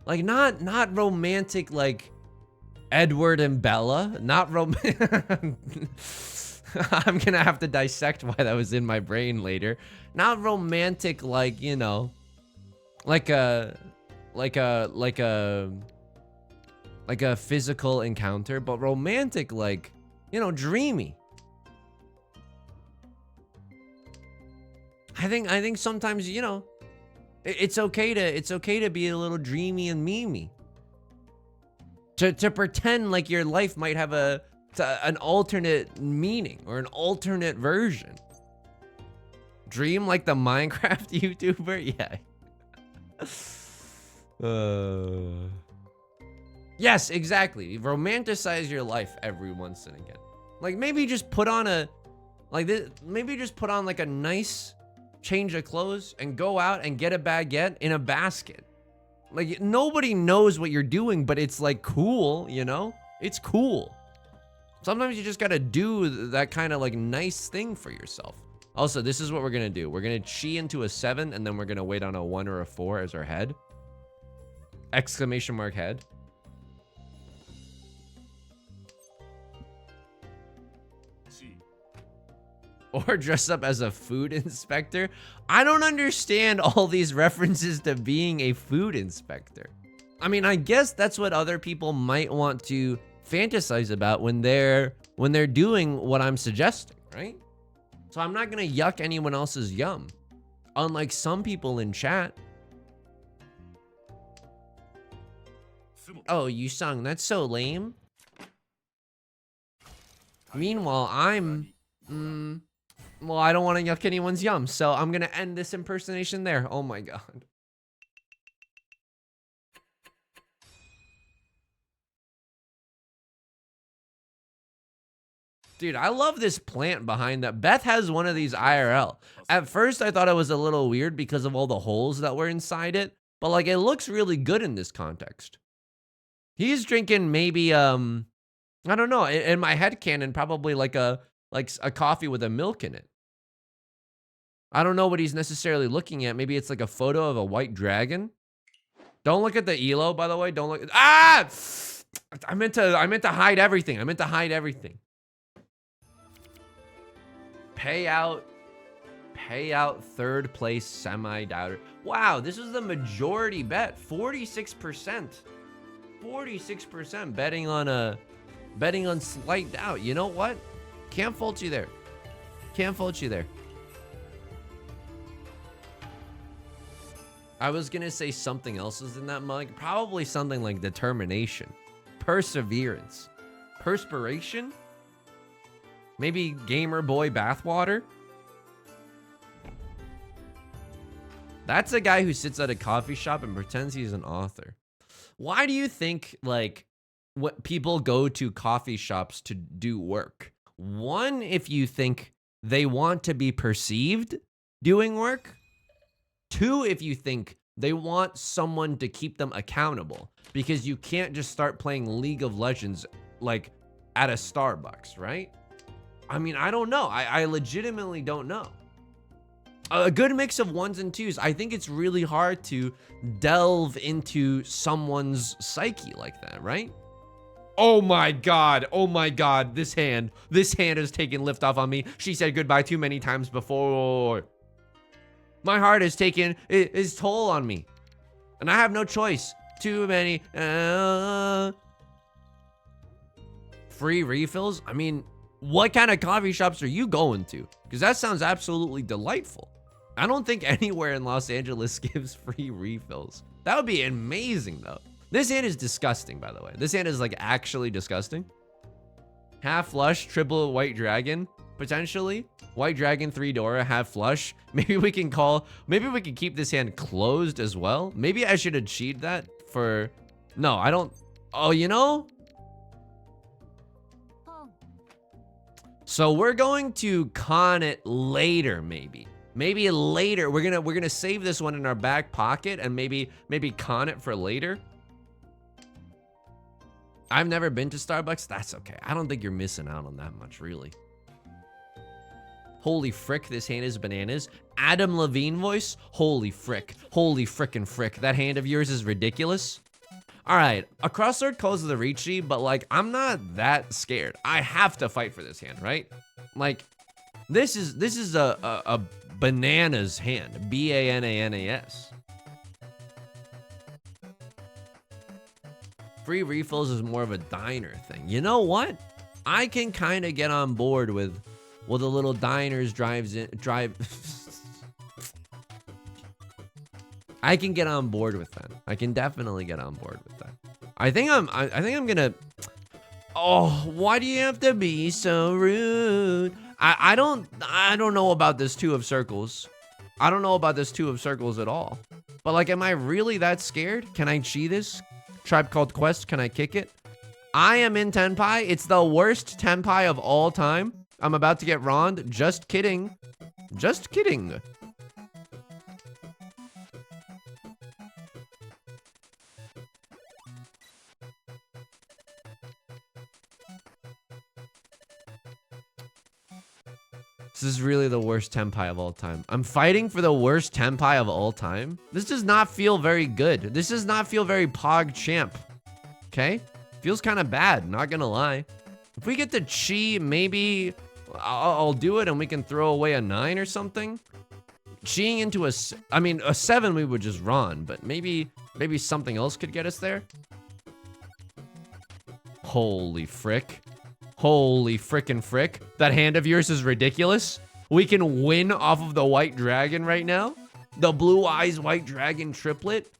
Like not romantic like Edward and Bella, not I'm gonna have to dissect why that was in my brain later. Not romantic like, you know, like a physical encounter, but romantic like, you know, dreamy. I think sometimes, you know, it's okay to be a little dreamy and memey. To pretend like your life might have an alternate meaning or an alternate version. Dream like the Minecraft YouTuber? Yeah. Yes, exactly. Romanticize your life every once and again. Like maybe just put on like a nice change of clothes and go out and get a baguette in a basket. Like nobody knows what you're doing, but it's like cool, you know? It's cool. Sometimes you just gotta do that kind of like nice thing for yourself. Also, this is what we're gonna do. We're gonna chi into a 7 and then we're gonna wait on a 1 or a 4 as our head. Exclamation mark head. Or dress up as a food inspector. I don't understand all these references to being a food inspector. I mean, I guess that's what other people might want to fantasize about when they're doing what I'm suggesting, right? So I'm not gonna yuck anyone else's yum. Unlike some people in chat. Oh, Yusung, that's so lame. Meanwhile, well, I don't want to yuck anyone's yum, so I'm gonna end this impersonation there. Oh my god. Dude, I love this plant behind that. Beth has one of these IRL. At first, I thought it was a little weird because of all the holes that were inside it, but like it looks really good in this context. He's drinking maybe, I don't know, in my headcanon, probably like a coffee with a milk in it. I don't know what he's necessarily looking at. Maybe it's like a photo of a white dragon. Don't look at the elo, by the way. Don't look. Ah! I meant to hide everything. I meant to hide everything. Payout third place semi-doubter. Wow, this is the majority bet. 46%. 46% betting on slight doubt. You know what? Can't fault you there. Can't fault you there. I was gonna say something else is in that mug. Probably something like determination, perseverance, perspiration. Maybe Gamer Boy bathwater. That's a guy who sits at a coffee shop and pretends he's an author. Why do you think, like, what people go to coffee shops to do work? One, if you think they want to be perceived doing work. Two, if you think they want someone to keep them accountable, because you can't just start playing League of Legends like at a Starbucks, right? I mean, I don't know. I legitimately don't know. A good mix of ones and twos. I think it's really hard to delve into someone's psyche like that, right? Oh my god, this hand has taken lift off on me. She said goodbye too many times before. My heart has taken its toll on me, and I have no choice. Too many free refills. I mean, what kind of coffee shops are you going to? Because that sounds absolutely delightful. I don't think anywhere in Los Angeles gives free refills. That would be amazing though. This hand is disgusting, by the way. This hand is like actually disgusting. Half flush, triple white dragon, potentially. White dragon, 3 Dora, half flush. Maybe we can keep this hand closed as well. Maybe I should achieve that for, no, I don't. Oh, you know? So we're going to con it later, maybe. Maybe later. We're gonna save this one in our back pocket and maybe con it for later. I've never been to Starbucks. That's okay. I don't think you're missing out on that much, really. Holy frick, this hand is bananas. Adam Levine voice. Holy frick. Holy frickin' frick. That hand of yours is ridiculous. All right, a crossword calls the Riichi, but like, I'm not that scared. I have to fight for this hand, right? Like, this is a bananas hand. B-A-N-A-N-A-S. Free refills is more of a diner thing. You know what? I can kind of get on board with the little diners drive. I can get on board with that. I can definitely get on board with that. I think I'm gonna. Oh, why do you have to be so rude? I don't know about this 2 of circles. I don't know about this 2 of circles at all. But like, am I really that scared? Can I cheat this? Tribe Called Quest, can I kick it? I am in Tenpai. It's the worst Tenpai of all time. I'm about to get Rond. Just kidding. Just kidding. This is really the worst Tenpai of all time. I'm fighting for the worst Tenpai of all time. This does not feel very good. This does not feel very Pog Champ. Okay? Feels kind of bad, not gonna lie. If we get the Chi, maybe I'll do it and we can throw away a 9 or something. Chiing into a 7 we would just run, but maybe something else could get us there. Holy frick. Holy frickin' frick. That hand of yours is ridiculous. We can win off of the white dragon right now. The blue eyes white dragon triplet.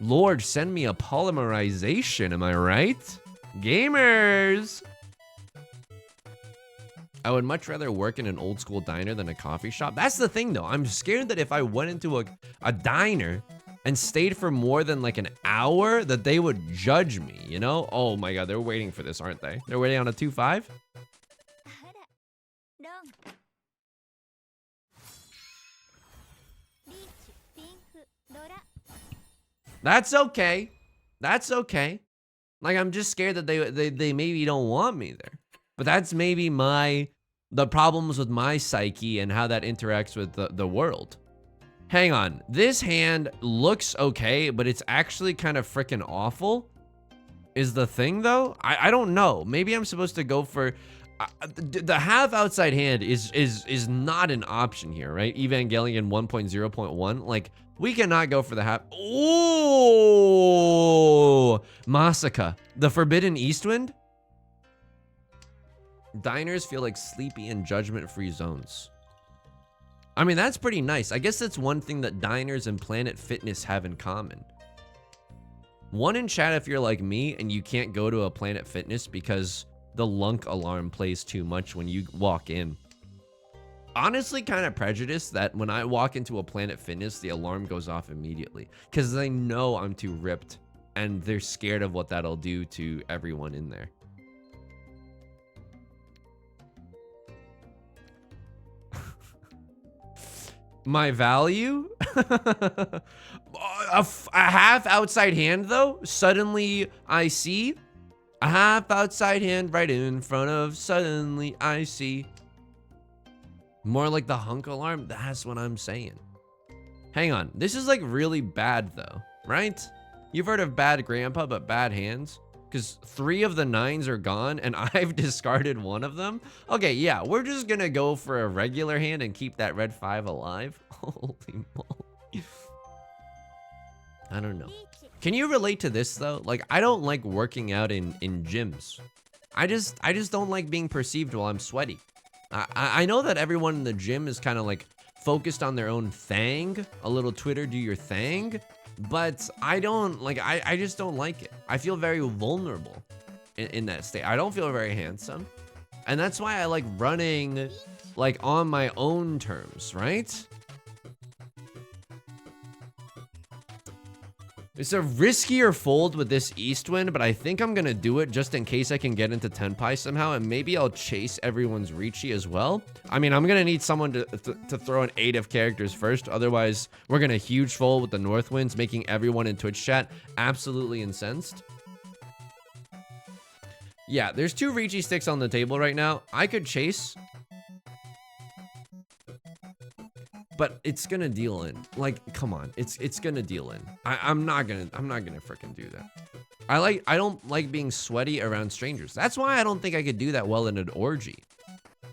Lord, send me a polymerization, am I right? Gamers! I would much rather work in an old school diner than a coffee shop. That's the thing though. I'm scared that if I went into a diner and stayed for more than like an hour, that they would judge me, you know? Oh my god, they're waiting for this, aren't they? They're waiting on a 2-5? That's okay. That's okay. Like, I'm just scared that they maybe don't want me there. But that's maybe the problems with my psyche and how that interacts with the world. Hang on, this hand looks okay, but it's actually kind of freaking awful. Is the thing though? I don't know. Maybe I'm supposed to go for the half outside hand is not an option here, right? Evangelion 1.0.1. Like, we cannot go for the half. Ooh, Masaka, the Forbidden Eastwind. Diners feel like sleepy and judgment-free zones. I mean, that's pretty nice. I guess that's one thing that diners and Planet Fitness have in common. One in chat if you're like me and you can't go to a Planet Fitness because the lunk alarm plays too much when you walk in. honestly kind of prejudiced that when I walk into a Planet Fitness, the alarm goes off immediately because they know I'm too ripped and they're scared of what that'll do to everyone in there. My value? A half outside hand though? Suddenly I see a half outside hand right in front of suddenly I see. More like the hunk alarm. That's what I'm saying. Hang on. This is like really bad though, right? You've heard of bad grandpa, but bad hands? Because 3 of the 9s are gone and I've discarded 1 of them. Okay, yeah, we're just gonna go for a regular hand and keep that red 5 alive. Holy moly. I don't know. Can you relate to this though? Like, I don't like working out in gyms. I just don't like being perceived while I'm sweaty. I know that everyone in the gym is kind of like focused on their own thing, a little Twitter do your thing, but I don't like, I just don't like it. I feel very vulnerable in that state. I don't feel very handsome. And that's why I like running like on my own terms, right? It's a riskier fold with this east wind, but I think I'm gonna do it just in case I can get into Tenpai somehow, and maybe I'll chase everyone's Riichi as well. I mean, I'm gonna need someone to throw an 8 of characters first, otherwise we're gonna huge fold with the north winds, making everyone in Twitch chat absolutely incensed. Yeah, there's 2 Riichi sticks on the table right now. I could chase, but it's gonna deal in. Like, come on, it's gonna deal in. I'm not gonna freaking do that. I don't like being sweaty around strangers. That's why I don't think I could do that well in an orgy.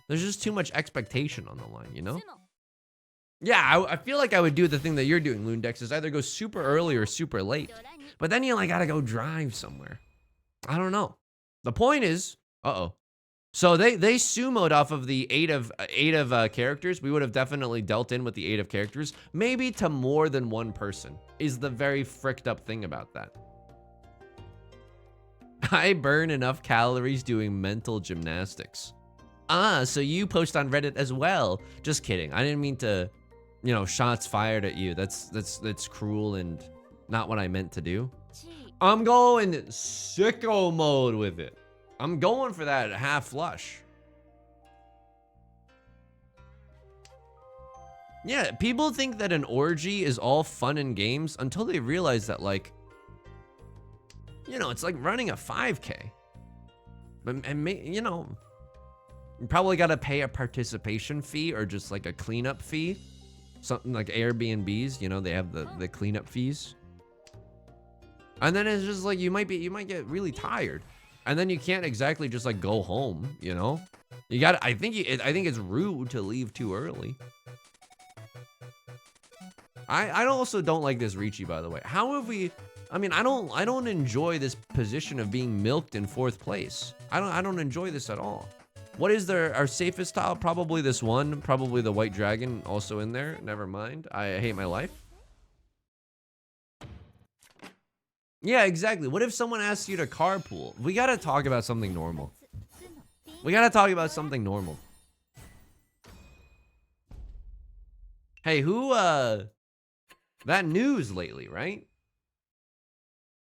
There's just too much expectation on the line, you know? Yeah, I feel like I would do the thing that you're doing, Loondex, is either go super early or super late. But then you like gotta go drive somewhere. I don't know. The point is, so they sumoed off of the 8 of characters. We would have definitely dealt in with the 8 of characters. Maybe to more than 1 person is the very fricked up thing about that. I burn enough calories doing mental gymnastics. Ah, so you post on Reddit as well. Just kidding. I didn't mean to, you know, shots fired at you. That's cruel and not what I meant to do. I'm going sicko mode with it. I'm going for that half flush. Yeah, people think that an orgy is all fun and games until they realize that, like, you know, it's like running a 5K. And you know, you probably got to pay a participation fee or just like a cleanup fee. Something like Airbnbs, you know, they have the cleanup fees. And then it's just like you might get really tired. And then you can't exactly just like go home, you know? You got I think it's rude to leave too early. I also don't like this Riichi, by the way. How have we I mean, I don't enjoy this position of being milked in 4th place. I don't enjoy this at all. What is our safest tile? Probably this one, probably the white dragon also in there. Never mind. I hate my life. Yeah, exactly. What if someone asks you to carpool? We gotta talk about something normal. We gotta talk about something normal. Hey, who, that news lately, right?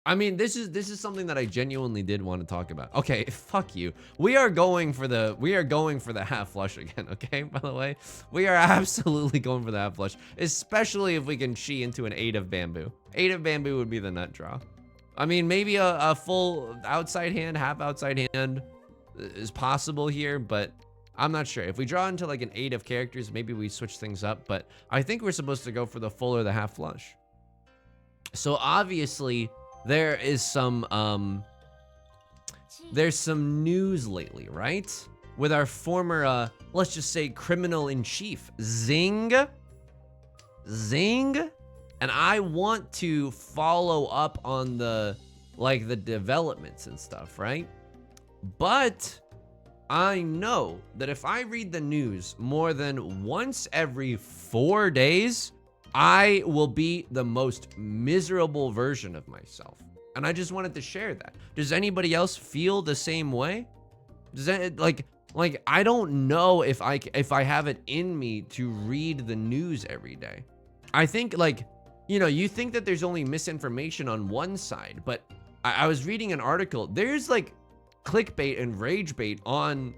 I mean, this is something that I genuinely did want to talk about. Okay, fuck you. We are going for the half flush again, okay? By the way, we are absolutely going for the half flush, especially if we can chi into an 8 of bamboo. 8 of bamboo would be the nut draw. I mean, maybe a full outside hand, half outside hand is possible here, but I'm not sure. If we draw into like an 8 of characters, maybe we switch things up, but I think we're supposed to go for the full or the half flush. So obviously there is some there's some news lately, right? With our former let's just say criminal in chief, Zing. And I want to follow up on the developments and stuff, right? But I know that if I read the news more than once every 4 days, I will be the most miserable version of myself. And I just wanted to share that. Does anybody else feel the same way? Does that, like, Like, I don't know if I have it in me to read the news every day. I think, like, you know, you think that there's only misinformation on one side, but I was reading an article. There's like clickbait and rage bait on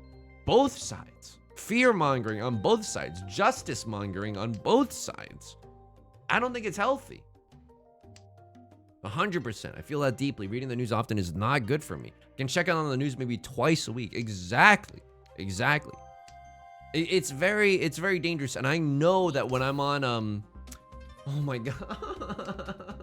both sides. Fear mongering on both sides. Justice mongering on both sides. I don't think it's healthy. 100%. I feel that deeply. Reading the news often is not good for me. I can check out on the news maybe twice a week. Exactly. It's very dangerous. And I know that when I'm on, oh my God.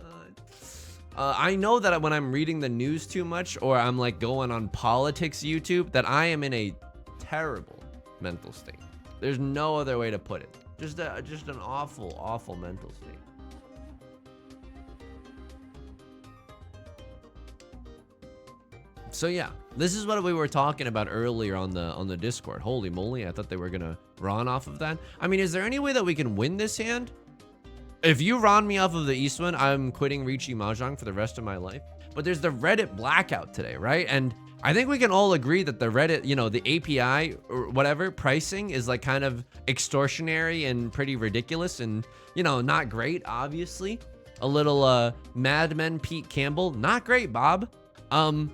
I know that when I'm reading the news too much, or I'm like going on politics YouTube, that I am in a terrible mental state. There's no other way to put it. Just an awful mental state. So yeah, this is what we were talking about earlier on the Discord. Holy moly, I thought they were gonna Ron off of that. I mean, is there any way that we can win this hand? If you Ron me off of the East one, I'm quitting Riichi Mahjong for the rest of my life. But there's the Reddit blackout today, right? And I think we can all agree that the Reddit, you know, the API or whatever pricing is like kind of extortionary and pretty ridiculous and, you know, not great, obviously. A little Mad Men Pete Campbell, not great, Bob. You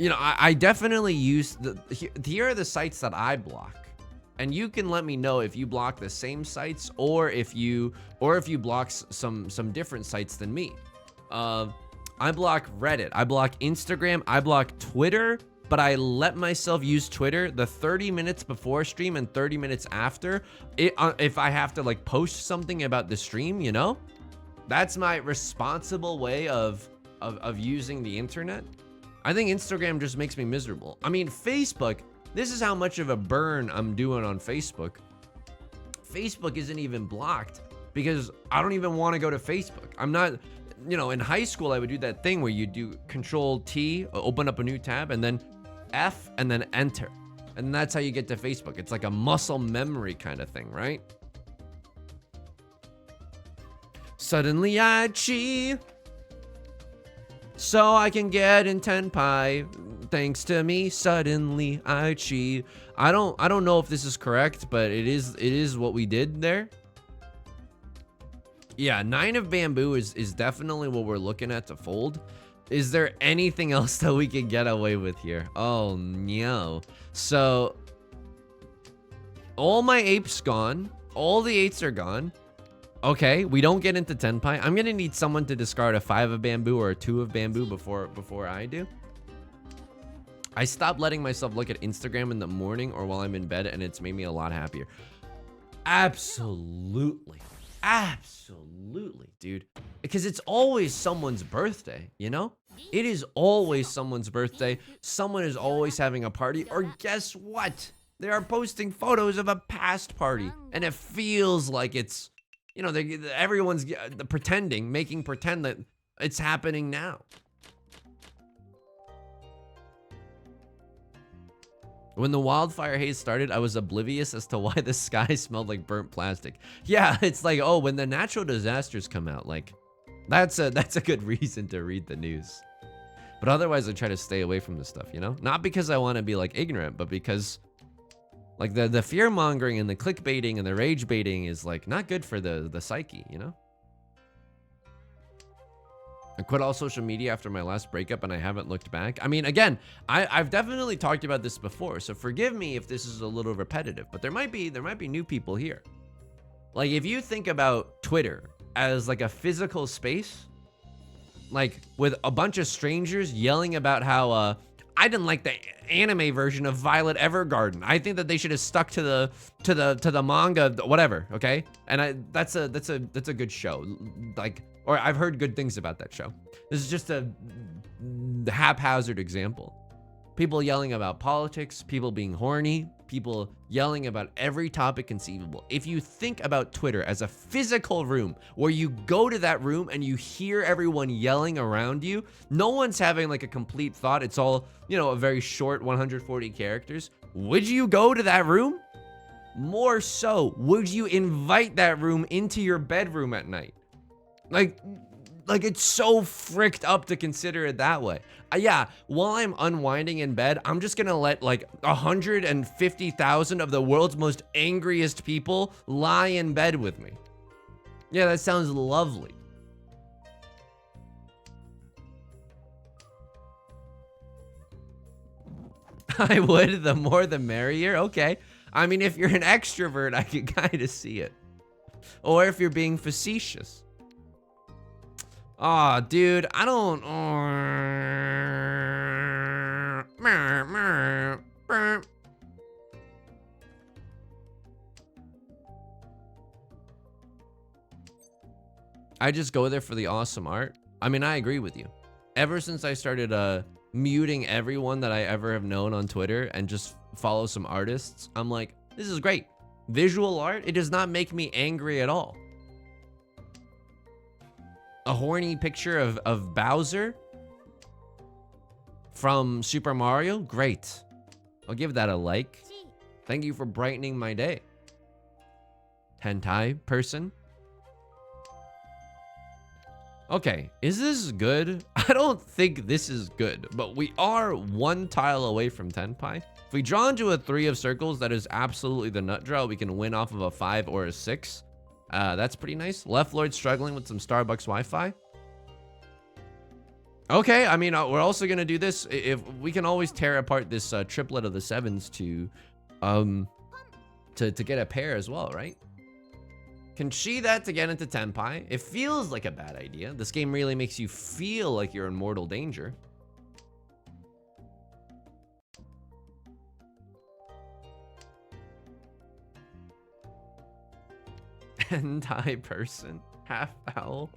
know, I definitely use here are the sites that I block. And you can let me know if you block the same sites or if you block some different sites than me. I block Reddit, I block Instagram, I block Twitter, but I let myself use Twitter the 30 minutes before stream and 30 minutes after. If I have to like post something about the stream, you know, that's my responsible way of using the internet. I think Instagram just makes me miserable. I mean, Facebook, this is how much of a burn I'm doing on Facebook. Facebook isn't even blocked because I don't even want to go to Facebook. I'm not, you know, in high school, I would do that thing where you do Control T, open up a new tab, and then F, and then enter. And that's how you get to Facebook. It's like a muscle memory kind of thing, right? Suddenly I cheat, so I can get in Tenpai. Thanks to me, suddenly I cheat. I don't know if this is correct, but it is what we did there. Yeah, 9 of bamboo is definitely what we're looking at to fold. Is there anything else that we can get away with here? Oh no. So all my apes gone. All the 8s are gone. Okay, we don't get into Tenpai. I'm gonna need someone to discard a 5 of bamboo or a 2 of bamboo before I do. I stopped letting myself look at Instagram in the morning or while I'm in bed, and it's made me a lot happier. Absolutely, dude. Because it's always someone's birthday, you know? It is always someone's birthday. Someone is always having a party, or guess what? They are posting photos of a past party, and it feels like it's, you know, everyone's making pretend that it's happening now. When the wildfire haze started, I was oblivious as to why the sky smelled like burnt plastic. Yeah, it's like, oh, when the natural disasters come out, like, that's a good reason to read the news. But otherwise, I try to stay away from this stuff, you know? Not because I want to be, like, ignorant, but because, like, the fear-mongering and the clickbaiting and the rage baiting is, like, not good for the psyche, you know? I quit all social media after my last breakup and I haven't looked back. I mean, again, I've definitely talked about this before, so forgive me if this is a little repetitive, but there might be new people here. Like, if you think about Twitter as like a physical space, like with a bunch of strangers yelling about how I didn't like the anime version of Violet Evergarden. I think that they should have stuck to the manga, whatever. Okay, and that's a good show. Like, or I've heard good things about that show. This is just a haphazard example. People yelling about politics, people being horny, people yelling about every topic conceivable. If you think about Twitter as a physical room where you go to that room and you hear everyone yelling around you, no one's having like a complete thought. It's all, you know, a very short 140 characters. Would you go to that room? More so, would you invite that room into your bedroom at night? Like, Like, it's so fricked up to consider it that way. Yeah, while I'm unwinding in bed, I'm just gonna let like 150,000 of the world's most angriest people lie in bed with me. Yeah, that sounds lovely. I would, the more the merrier. Okay. I mean, if you're an extrovert, I can kind of see it. Or if you're being facetious. Aw, dude, I don't... I just go there for the awesome art. I mean, I agree with you. Ever since I started muting everyone that I ever have known on Twitter and just follow some artists, I'm like, this is great. Visual art, it does not make me angry at all. A horny picture of Bowser from Super Mario, great. I'll give that a like. Thank you for brightening my day. Hentai person. Okay, is this good? I don't think this is good, but we are one tile away from Tenpai. If we draw into a 3 of circles, that is absolutely the nut draw. We can win off of a 5 or a 6. That's pretty nice. Left Lord struggling with some Starbucks Wi-Fi. Okay, I mean, we're also gonna do this. If we can always tear apart this triplet of the 7s to get a pair as well, right? Can she that to get into Tenpai? It feels like a bad idea. This game really makes you feel like you're in mortal danger. Hentai person, half owl.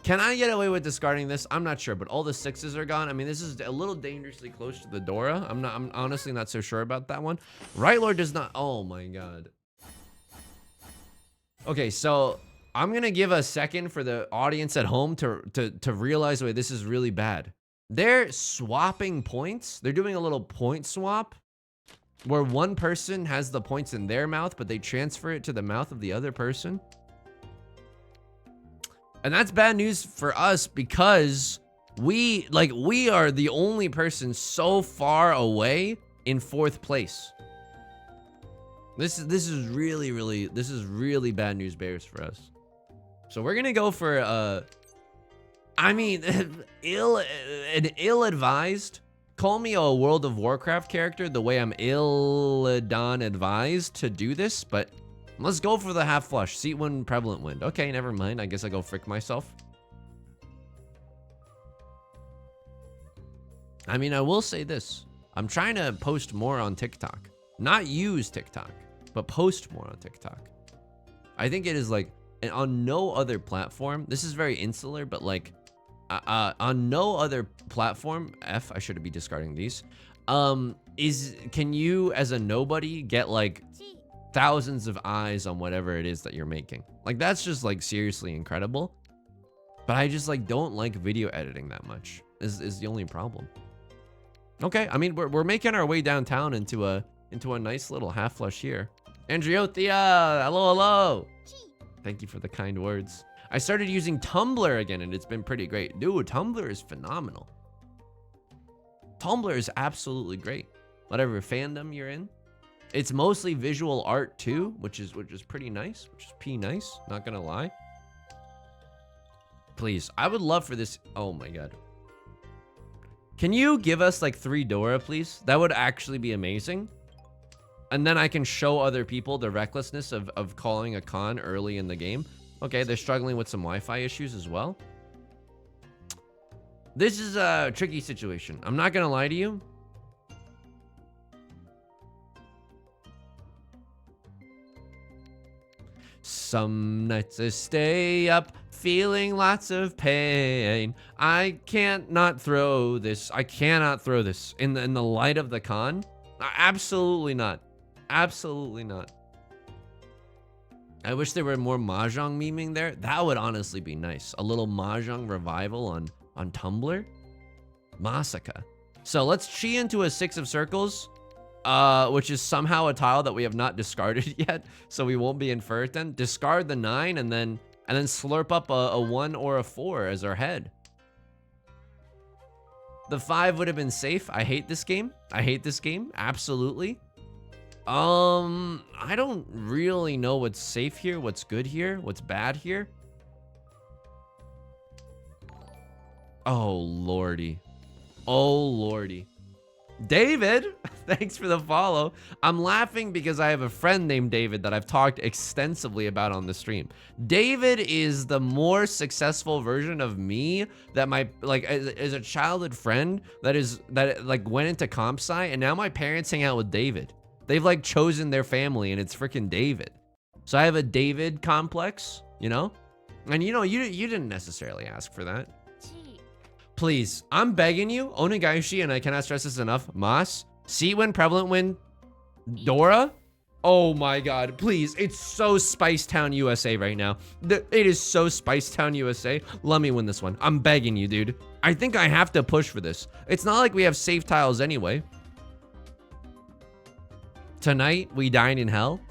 Can I get away with discarding this? I'm not sure, but all the 6s are gone. I mean, this is a little dangerously close to the Dora. I'm honestly not so sure about that one. Right Lord does not. Oh my god. Okay, so I'm gonna give a second for the audience at home to realize, wait, this is really bad. They're swapping points. They're doing a little point swap where one person has the points in their mouth, but they transfer it to the mouth of the other person. And that's bad news for us because we are the only person so far away in 4th place. This is really bad news bears for us. So we're gonna go for I mean ill-advised. Call me a World of Warcraft character the way I'm ill-done advised to do this, but let's go for the half flush. Seat 1 prevalent wind. Okay, never mind. I guess I go frick myself. I mean, I will say this. I'm trying to post more on TikTok. Not use TikTok, but post more on TikTok. I think it is like, and on no other platform, this is very insular, but like, on no other platform, I should be discarding these, can you as a nobody get like thousands of eyes on whatever it is that you're making? Like, that's just like seriously incredible. But I just like don't like video editing that much is the only problem. Okay, I mean, we're making our way downtown into a nice little half flush here. Andriothia, hello. Thank you for the kind words. I started using Tumblr again, and it's been pretty great. Dude, Tumblr is phenomenal. Tumblr is absolutely great. Whatever fandom you're in. It's mostly visual art too, which is pretty nice, which is nice, not gonna lie. Please, I would love for this. Oh my god. Can you give us like 3 Dora, please? That would actually be amazing. And then I can show other people the recklessness of calling a con early in the game. Okay, they're struggling with some Wi-Fi issues as well. This is a tricky situation. I'm not gonna lie to you. Some nights I stay up feeling lots of pain. I can't not throw this. I cannot throw this in the light of the con. Absolutely not. Absolutely not. I wish there were more Mahjong memeing there. That would honestly be nice. A little Mahjong revival on Tumblr. Masaka. So let's chi into a 6 of circles, which is somehow a tile that we have not discarded yet, so we won't be inferred then. Discard the 9 and then and then slurp up a 1 or a 4 as our head. The 5 would have been safe. I hate this game. I hate this game. Absolutely. I don't really know what's safe here, what's good here, what's bad here. Oh, lordy. Oh, lordy. David, thanks for the follow. I'm laughing because I have a friend named David that I've talked extensively about on the stream. David is the more successful version of me that my, like, as a childhood friend that like went into comp sci, and now my parents hang out with David. They've like chosen their family and it's freaking David. So I have a David complex, you know? And you know, you didn't necessarily ask for that. Please, I'm begging you, Onigaishi, and I cannot stress this enough, Mas, see when prevalent when Dora? Oh my god, please, it's so Spice Town USA right now. It is so Spice Town USA. Let me win this one. I'm begging you, dude. I think I have to push for this. It's not like we have safe tiles anyway. Tonight, we dine in hell.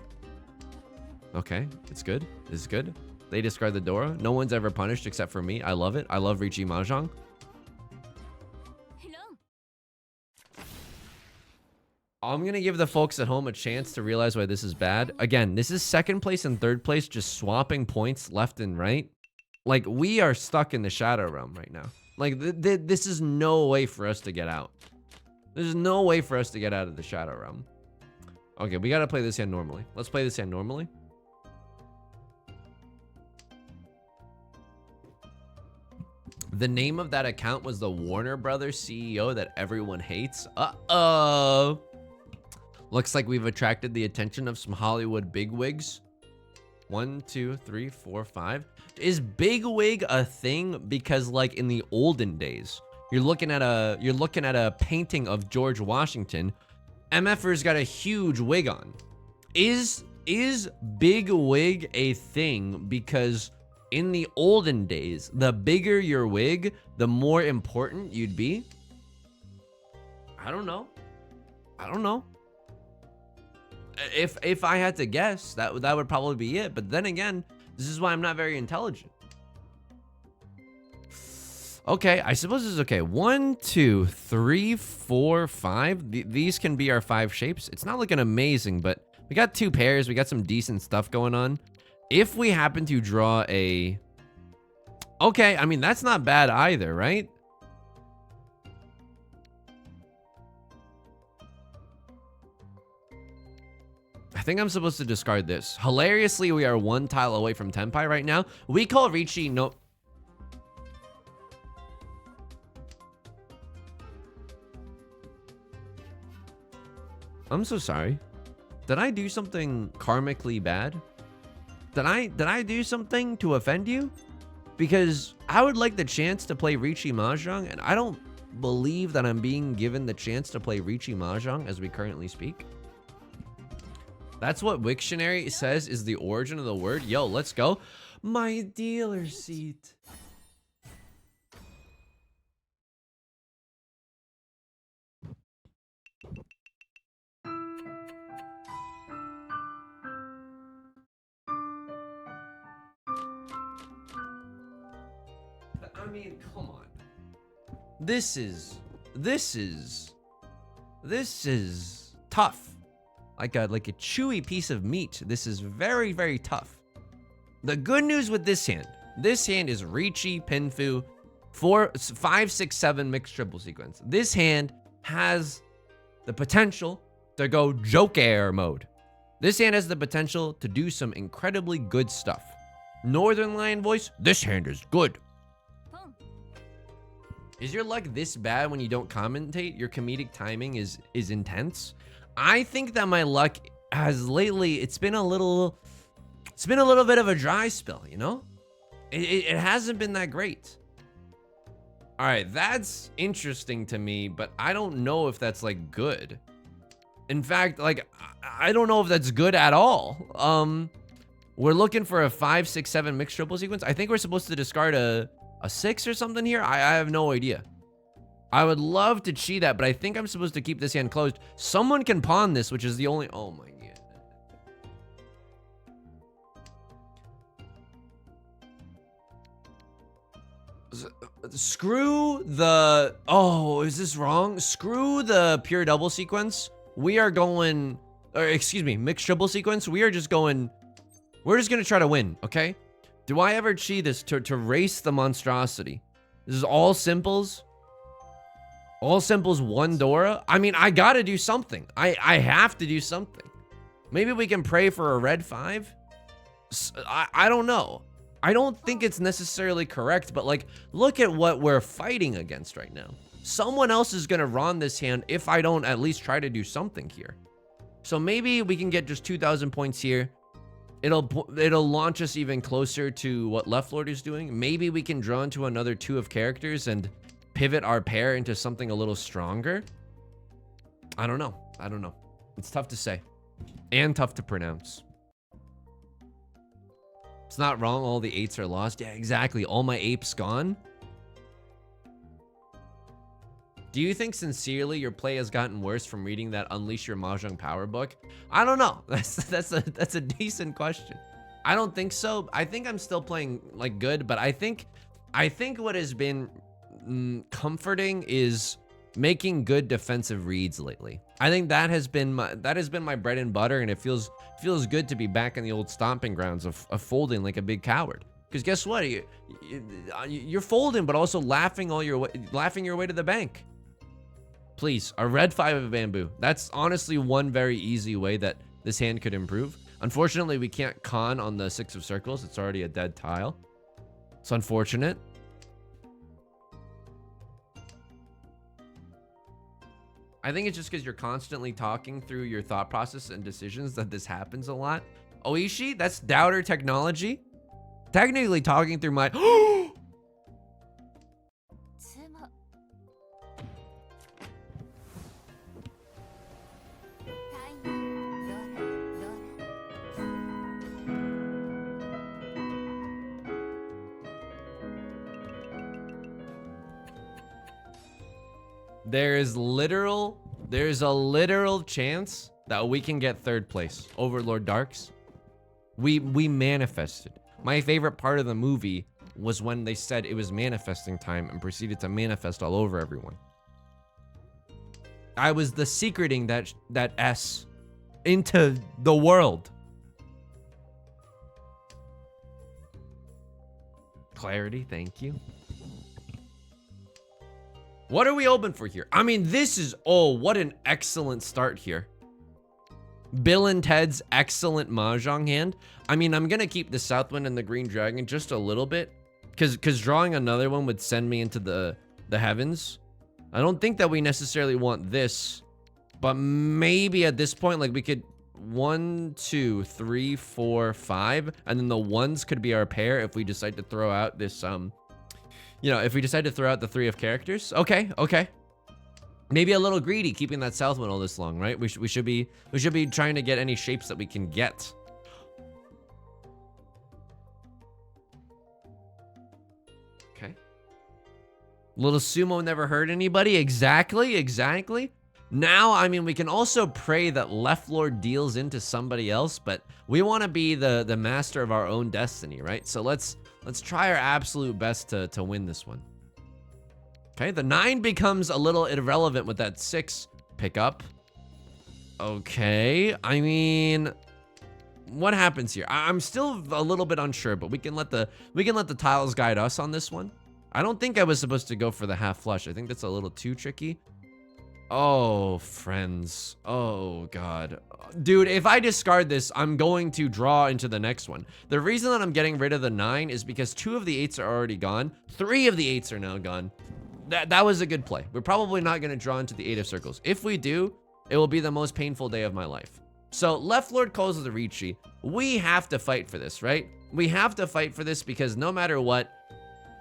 Okay, it's good. This is good. They discard the Dora. No one's ever punished except for me. I love it. I love Riichi Mahjong. I'm gonna give the folks at home a chance to realize why this is bad. Again, this is second place and third place, just swapping points left and right. Like, we are stuck in the Shadow Realm right now. Like, this is no way for us to get out. There's no way for us to get out of the Shadow Realm. Okay, we gotta play this hand normally. Let's play this hand normally. The name of that account was the Warner Brothers CEO that everyone hates. Uh-oh. Looks like we've attracted the attention of some Hollywood bigwigs. 1, 2, 3, 4, 5. Is bigwig a thing? Because like in the olden days, you're looking at a painting of George Washington. MFers got a huge wig on. Is big wig a thing? Because in the olden days, the bigger your wig, the more important you'd be. I don't know. I don't know. If I had to guess, that would probably be it. But then again, this is why I'm not very intelligent. Okay, I suppose this is okay. 1, 2, 3, 4, 5. These can be our 5 shapes. It's not looking amazing, but we got 2 pairs. We got some decent stuff going on. If we happen to draw a... Okay, I mean, that's not bad either, right? I think I'm supposed to discard this. Hilariously, we are 1 tile away from Tenpai right now. We call Riichi no... I'm so sorry. Did I do something karmically bad? Did I do something to offend you? Because I would like the chance to play Riichi Mahjong, and I don't believe that I'm being given the chance to play Riichi Mahjong as we currently speak. That's what Wiktionary says is the origin of the word. Yo, let's go. My dealer seat. I mean, come on. This is tough. Like a chewy piece of meat. This is very, very tough. The good news with this hand is Riichi, Pinfu, 4, 5, 6, 7 mixed triple sequence. This hand has the potential to go Joker mode. This hand has the potential to do some incredibly good stuff. Northern Lion voice, this hand is good. Is your luck this bad when you don't commentate? Your comedic timing is intense. I think that my luck has lately, it's been a little bit of a dry spell, you know? It hasn't been that great. All right, that's interesting to me, but I don't know if that's like good. In fact, like, I don't know if that's good at all. We're looking for a 5, 6, 7 mixed triple sequence. I think we're supposed to discard a 6 or something here. I have no idea. I would love to cheat that, but I think I'm supposed to keep this hand closed. Someone can pawn this, which is the only... Oh my god. Screw the, oh, is this wrong? Screw the pure double sequence. We are going, or excuse me, mixed triple sequence. We are just going, we're just gonna try to win, okay? Do I ever cheat this to race the monstrosity? This is all simples. All simples, one Dora. I mean, I gotta do something. I have to do something. Maybe we can pray for a red 5. I don't know. I don't think it's necessarily correct, but like, look at what we're fighting against right now. Someone else is gonna run this hand if I don't at least try to do something here. So maybe we can get just 2,000 points here. It'll launch us even closer to what Left Lord is doing. Maybe we can draw into another 2 of characters and pivot our pair into something a little stronger. I don't know. I don't know. It's tough to say and tough to pronounce. It's not wrong. All the 8s are lost. Yeah, exactly. All my apes gone. Do you think sincerely your play has gotten worse from reading that Unleash Your Mahjong Power book? I don't know. That's a decent question. I don't think so. I think I'm still playing like good, but I think what has been comforting is making good defensive reads lately. I think that has been my bread and butter, and it feels good to be back in the old stomping grounds of folding like a big coward. Because guess what? You're folding, but also laughing your way to the bank. Please, a red 5 of bamboo. That's honestly one very easy way that this hand could improve. Unfortunately, we can't con on the 6 of circles. It's already a dead tile. It's unfortunate. I think it's just because you're constantly talking through your thought process and decisions that this happens a lot. Oishi, that's doubter technology. Technically talking through my... There's a literal chance that we can get 3rd place over Lord Darks. We manifested. My favorite part of the movie was when they said it was manifesting time and proceeded to manifest all over everyone. I was the secreting that S into the world. Clarity, thank you. What are we open for here? I mean, this is, oh, what an excellent start here. Bill and Ted's excellent Mahjong hand. I mean, I'm going to keep the Southwind and the Green Dragon just a little bit. Because drawing another one would send me into the heavens. I don't think that we necessarily want this. But maybe at this point, like we could 1, 2, 3, 4, 5. And then the 1s could be our pair if we decide to throw out this, you know, if we decide to throw out the 3 of characters. Okay. Maybe a little greedy keeping that Southwind all this long, right? We should be trying to get any shapes that we can get. Okay. Little sumo never hurt anybody. Exactly. Now, I mean, we can also pray that Left Lord deals into somebody else, but we want to be the master of our own destiny, right? So let's try our absolute best to win this one. Okay, the 9 becomes a little irrelevant with that 6 pickup. Okay, I mean, what happens here? I'm still a little bit unsure, but we can let the tiles guide us on this one. I don't think I was supposed to go for the half flush. I think that's a little too tricky. Oh, friends. Oh, God. Dude, if I discard this, I'm going to draw into the next one. The reason that I'm getting rid of the 9 is because 2 of the 8s are already gone. 3 of the 8s are now gone. That was a good play. We're probably not going to draw into the 8 of circles. If we do, it will be the most painful day of my life. So Left Lord calls the Riichi. We have to fight for this, right? We have to fight for this because no matter what,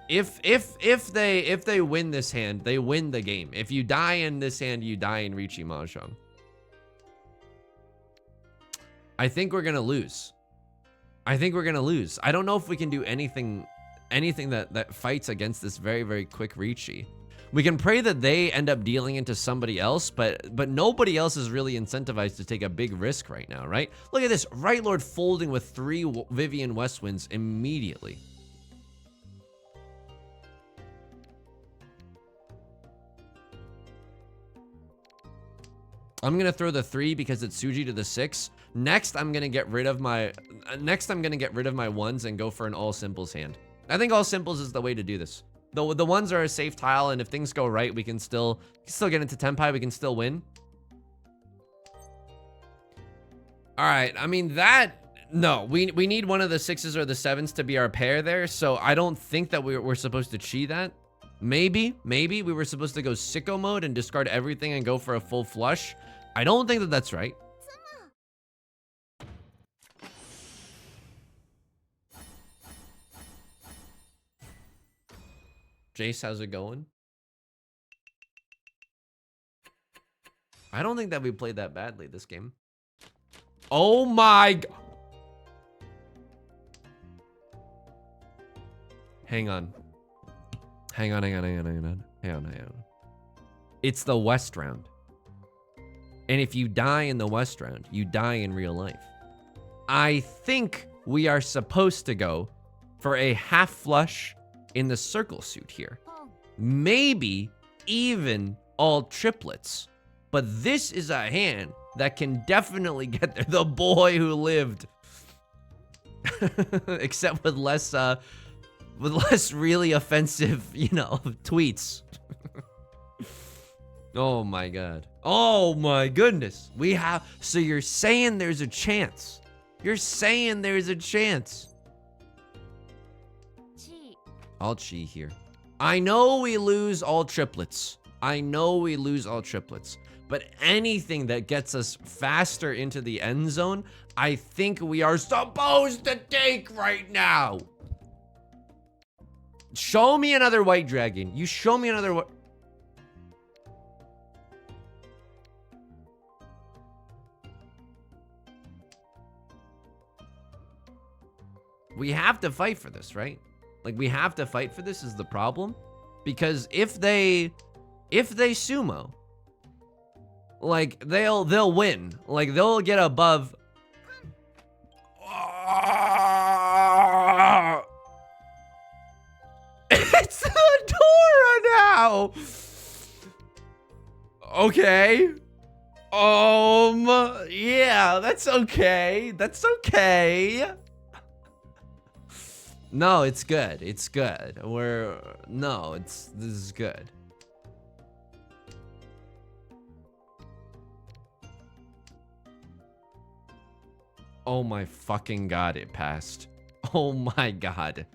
if they win this hand, they win the game. If you die in this hand, you die in Riichi Mahjong. I think we're gonna lose. I don't know if we can do anything that fights against this very, very quick Riichi. We can pray that they end up dealing into somebody else, but nobody else is really incentivized to take a big risk right now, right? Look at this, Right Lord folding with 3 Vivian Westwinds immediately. I'm gonna throw the 3 because it's Suji to the 6. Next, I'm gonna get rid of my ones and go for an all simples hand. I think all simples is the way to do this. The ones are a safe tile, and if things go right, we can still get into Tenpai. We can still win. All right. I mean no, we need one of the 6s or the 7s to be our pair there. So I don't think that we're supposed to chi that. Maybe we were supposed to go sicko mode and discard everything and go for a full flush. I don't think that that's right. Jace, how's it going? I don't think that we played that badly this game. Oh my God. Hang on. It's the West round. And if you die in the West round, you die in real life. I think we are supposed to go for a half flush in the circle suit here. Maybe even all triplets. But this is a hand that can definitely get there. The boy who lived. Except with less really offensive, tweets. Oh my God. Oh my goodness. So you're saying there's a chance. You're saying there's a chance. I'll chi here. I know we lose all triplets. But anything that gets us faster into the end zone, I think we are supposed to take right now. Show me another white dragon. You show me another We have to fight for this, right? Like, we have to fight for this is the problem. Because if they sumo, like, they'll win. Like, they'll get above. It's Dora now. Okay. Yeah, that's okay. That's okay. No, it's good. It's good. This is good. Oh my fucking God, it passed. Oh my God.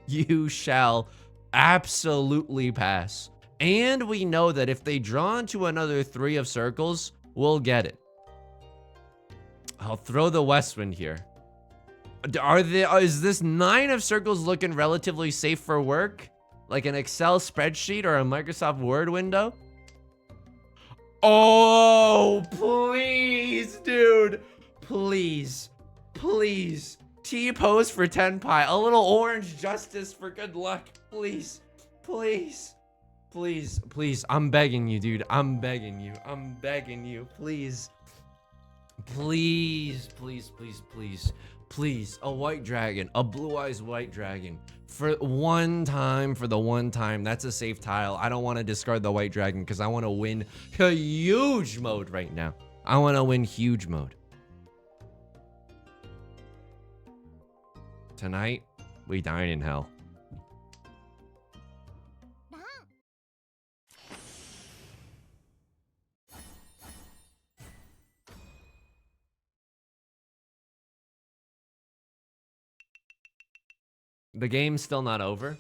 You shall absolutely pass. And we know that if they draw into another 3 of circles, we'll get it. I'll throw the west wind here. Is this 9 of circles looking relatively safe for work? Like an Excel spreadsheet or a Microsoft Word window? Oh, please, dude. Please. T-pose for Tenpai. A little orange justice for good luck. Please. I'm begging you, dude. I'm begging you. Please. A white dragon. A blue eyes white dragon. For the one time. That's a safe tile. I don't want to discard the white dragon because I want to win a huge mode right now. I want to win huge mode. Tonight, we dine in hell. The game's still not over.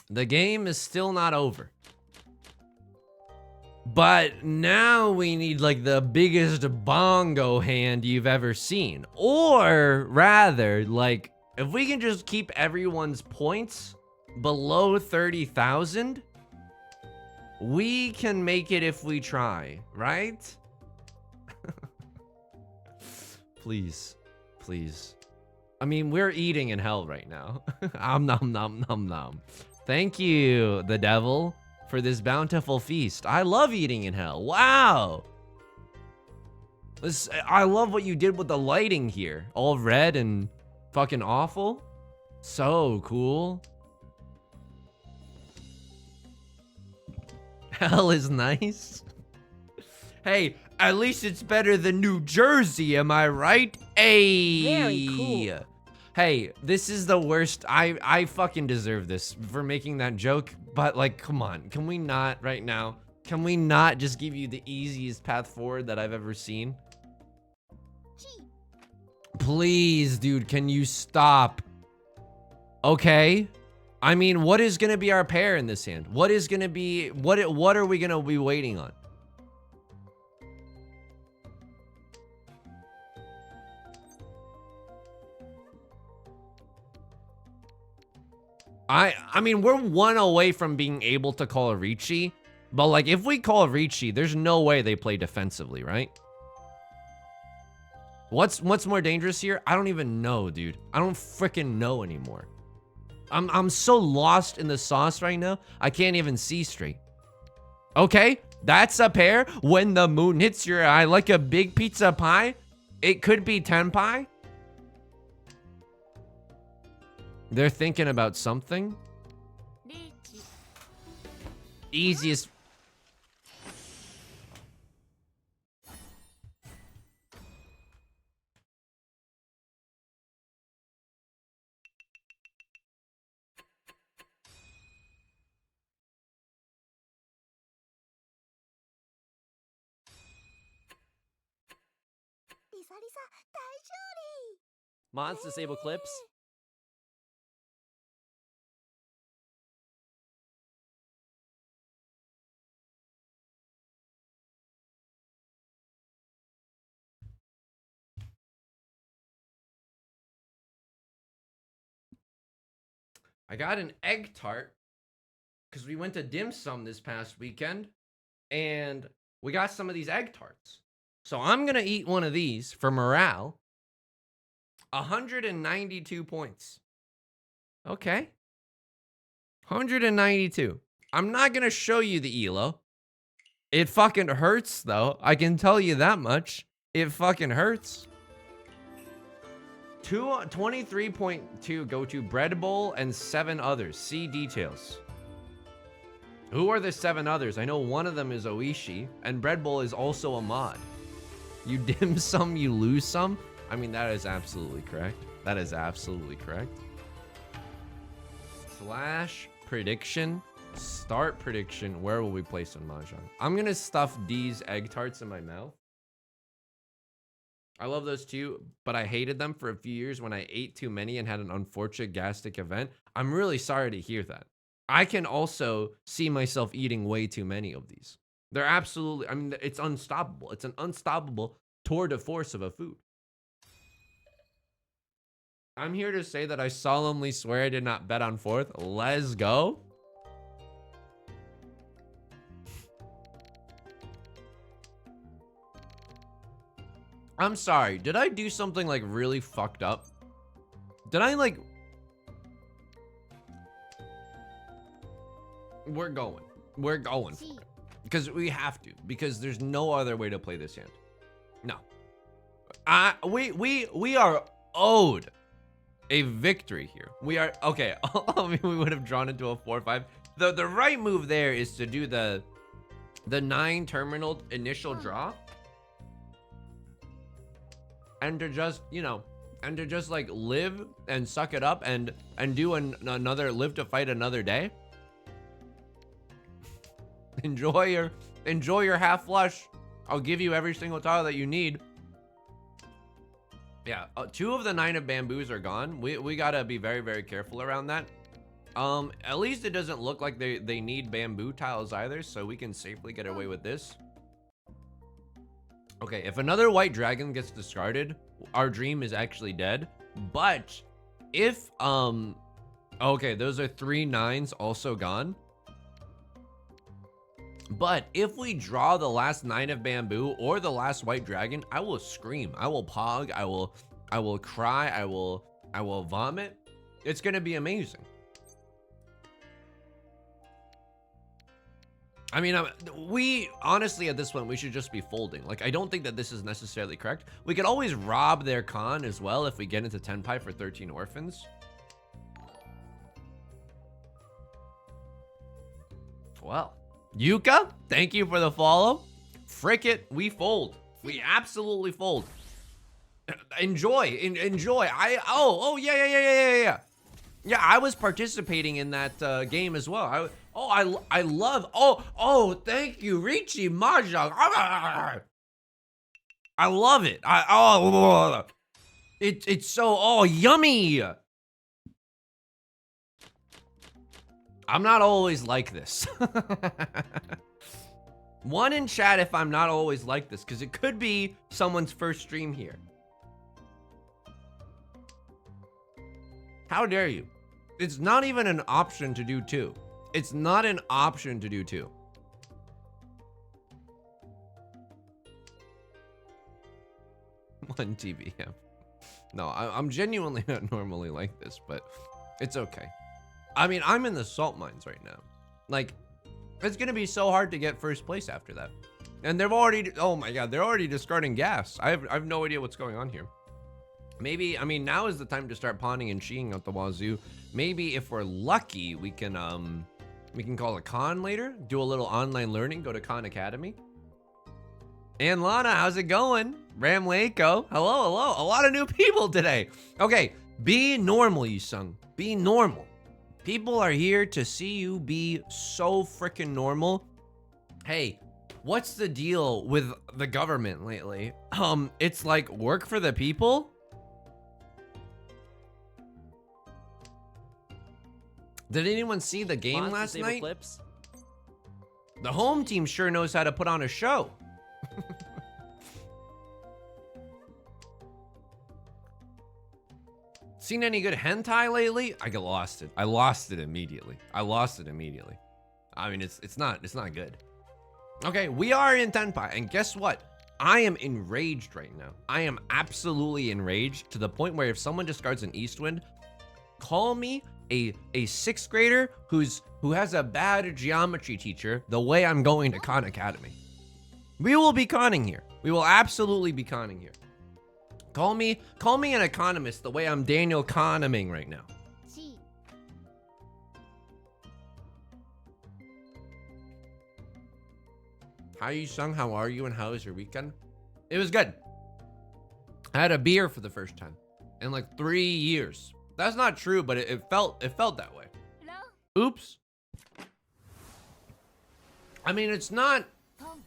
The game is still not over. But now we need like the biggest bongo hand you've ever seen. Or rather, like, if we can just keep everyone's points below 30,000, we can make it if we try, right? Please. I mean, we're eating in hell right now. Nom. Thank you, the devil, for this bountiful feast. I love eating in hell. Wow. I love what you did with the lighting here. All red and fucking awful. So cool. Hell is nice. Hey, At least it's better than New Jersey, am I right? Hey. Very cool. Hey, this is the worst. I fucking deserve this for making that joke. But like, come on. Can we not right now? Can we not just give you the easiest path forward that I've ever seen? Please, dude, can you stop? Okay. I mean, what is gonna be our pair in this hand? What is gonna be, what are we gonna be waiting on? I mean, we're one away from being able to call a Riichi, but like, if we call a Riichi, there's no way they play defensively, right? What's more dangerous here? I don't even know, dude. I don't freaking know anymore. I'm so lost in the sauce right now. I can't even see straight. Okay, that's a pair. When the moon hits your eye like a big pizza pie, it could be tenpai. They're thinking about something. Easiest. Mods disable clips. I got an egg tart because we went to dim sum this past weekend and we got some of these egg tarts. So I'm going to eat one of these for morale. 192 points. Okay. 192. I'm not going to show you the elo. It fucking hurts though. I can tell you that much. It fucking hurts. 23.2 go to Bread Bowl and 7 others. See details. Who are the 7 others? I know one of them is Oishi, and Bread Bowl is also a mod. You dim some, you lose some. I mean, that is absolutely correct. That is absolutely correct. Slash prediction. Start prediction. Where will we place on Mahjong? I'm gonna stuff these egg tarts in my mouth. I love those too, but I hated them for a few years when I ate too many and had an unfortunate gastric event. I'm really sorry to hear that. I can also see myself eating way too many of these. They're absolutely, I mean, it's unstoppable. It's an unstoppable tour de force of a food. I'm here to say that I solemnly swear I did not bet on 4th. Let's go. I'm sorry. Did I do something like really fucked up? Did I like... We're going for it. Because we have to. Because there's no other way to play this hand. No. We are owed a victory here. We are... Okay. I mean, we would have drawn into a 4-5. The right move there is to do the 9 terminal initial draw. And to just, you know, and to just like live and suck it up and do another, live to fight another day. Enjoy your half flush. I'll give you every single tile that you need. Yeah, 2 of the 9 of bamboos are gone. We gotta be very, very careful around that. At least it doesn't look like they need bamboo tiles either, so we can safely get away with this. Okay, if another white dragon gets discarded, our dream is actually dead. But if, okay, those are 3 9s also gone. But if we draw the last 9 of bamboo or the last white dragon, I will scream. I will pog. I will cry. I will vomit. It's gonna be amazing. I mean, we honestly at this point, we should just be folding. Like, I don't think that this is necessarily correct. We could always rob their con as well if we get into tenpai for 13 orphans. Well, Yuka, thank you for the follow. Frick it, we fold. We absolutely fold. Enjoy, enjoy. Yeah. Yeah, I was participating in that game as well. I love. Thank you, Riichi Mahjong. I love it. It's so yummy. I'm not always like this. One in chat if I'm not always like this, because it could be someone's first stream here. How dare you? It's not even an option to do two. It's not an option to do two. One TBM. No, I'm genuinely not normally like this, but it's okay. I mean, I'm in the salt mines right now. Like, it's gonna be so hard to get first place after that. And they've already, oh my God, they're already discarding gas. I have no idea what's going on here. Maybe, I mean, now is the time to start pawning and cheating out the wazoo. Maybe if we're lucky, we can call a con later, do a little online learning, go to Khan Academy. And Lana, how's it going? Ram Waco, hello. A lot of new people today. Okay, be normal, Yusung. Be normal. People are here to see you be so freaking normal. Hey, what's the deal with the government lately? It's like work for the people. Did anyone see the game last night? Clips? The home team sure knows how to put on a show. Seen any good hentai lately? I lost it. I lost it immediately. I mean, it's not good. Okay, we are in Tenpai, and guess what? I am enraged right now. I am absolutely enraged to the point where if someone discards an Eastwind, call me a sixth grader who has a bad geometry teacher the way I'm going to Khan Academy. We will be conning here. We will absolutely be conning here. Call me an economist the way I'm Daniel Kahneming right now. Hi, Yusung. How are you and how was your weekend? It was good. I had a beer for the first time in like 3 years. That's not true, but it felt that way. Hello? Oops. I mean, it's not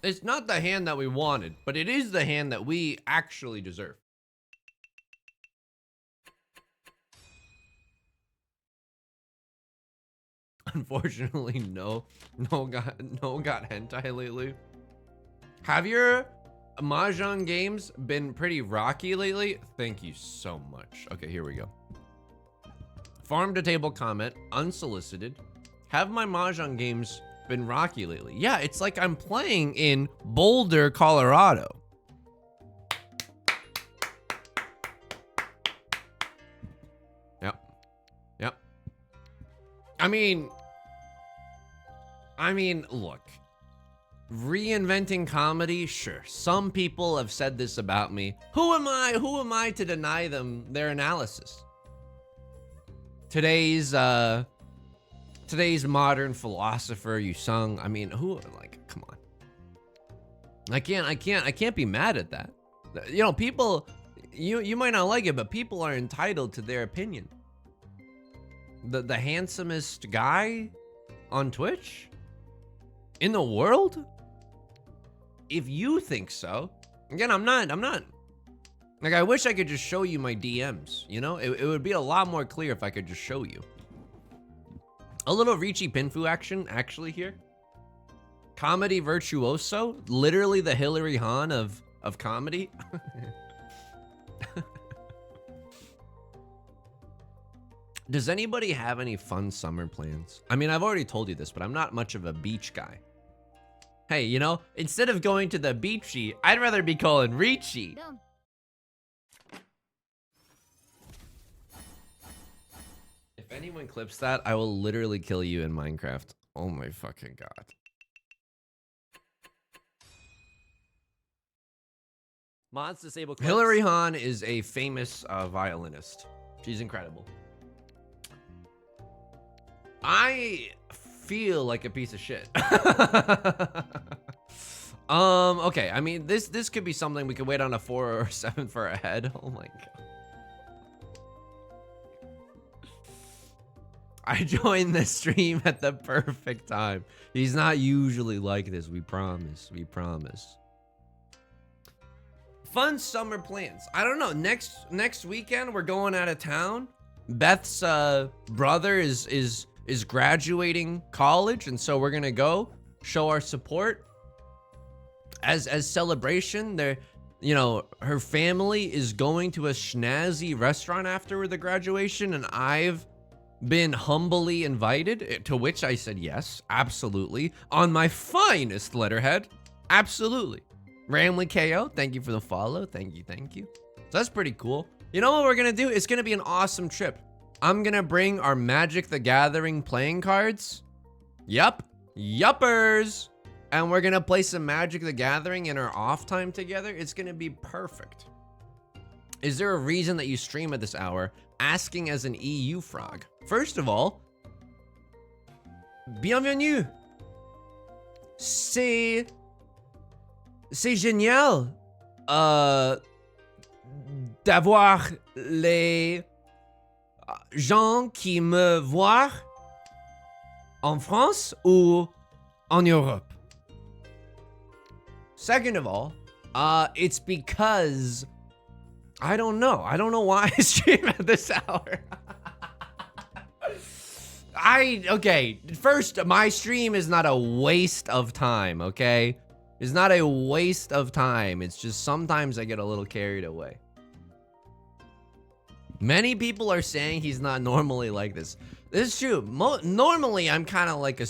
the hand that we wanted, but it is the hand that we actually deserve. Unfortunately, no got hentai lately. Have your Mahjong games been pretty rocky lately? Thank you so much. Okay, here we go. Farm to table comment, unsolicited. Have my Mahjong games been rocky lately? Yeah, it's like I'm playing in Boulder, Colorado. Yep. I mean, look. Reinventing comedy, sure. Some people have said this about me. Who am I to deny them their analysis? Today's modern philosopher, Yusung. I mean, come on. I can't be mad at that. You know, people, you might not like it, but people are entitled to their opinion. The handsomest guy on Twitch in the world? If you think so, again, I'm not. Like, I wish I could just show you my DMs, you know? It would be a lot more clear if I could just show you. A little Riichi Pinfu action, actually, here. Comedy virtuoso, literally the Hillary Hahn of comedy. Does anybody have any fun summer plans? I mean, I've already told you this, but I'm not much of a beach guy. Hey, you know, instead of going to the beachy, I'd rather be calling Riichi. If anyone clips that, I will literally kill you in Minecraft. Oh my fucking god. Mods disable clips. Hillary Hahn is a famous violinist. She's incredible. I feel like a piece of shit. Okay. I mean, this could be something we could wait on a 4 or 7 for a head. Oh my god. I joined the stream at the perfect time. He's not usually like this. We promise. We promise. Fun summer plans. I don't know. Next weekend we're going out of town. Beth's brother is graduating college, and so we're gonna go show our support as celebration. There, you know, her family is going to a schnazzy restaurant after the graduation, and I've been humbly invited, to which I said yes, absolutely, on my finest letterhead, absolutely. Ramley KO, thank you for the follow, thank you. So that's pretty cool. You know what we're gonna do? It's gonna be an awesome trip. I'm gonna bring our Magic the Gathering playing cards. Yuppers. And we're gonna play some Magic the Gathering in our off time together. It's gonna be perfect. Is there a reason that you stream at this hour? Asking as an EU frog. First of all, bienvenue. C'est génial d'avoir les gens qui me voient en France ou en Europe. Second of all, it's because I don't know why I stream at this hour. Okay, first, my stream is not a waste of time, okay? It's not a waste of time. It's just sometimes I get a little carried away. Many people are saying he's not normally like this. This is true. Normally, I'm kind of like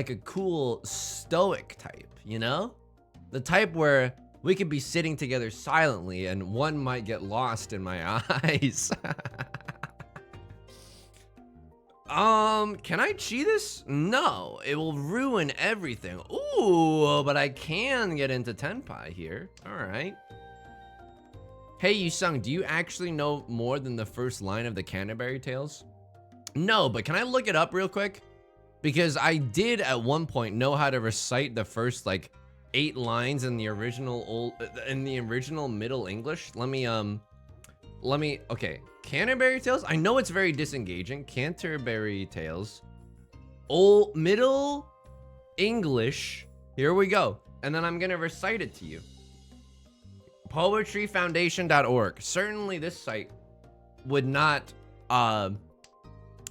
a cool stoic type, you know? The type where we could be sitting together silently and one might get lost in my eyes. Can I cheat this? No, it will ruin everything. Ooh, but I can get into Tenpai here. All right. Hey, Yusung, do you actually know more than the first line of the Canterbury Tales? No, but can I look it up real quick? Because I did at one point know how to recite the first like 8 lines in the original Middle English. Let me okay. Canterbury Tales? I know it's very disengaging. Canterbury Tales. Old Middle English. Here we go. And then I'm gonna recite it to you. Poetryfoundation.org. Certainly this site would not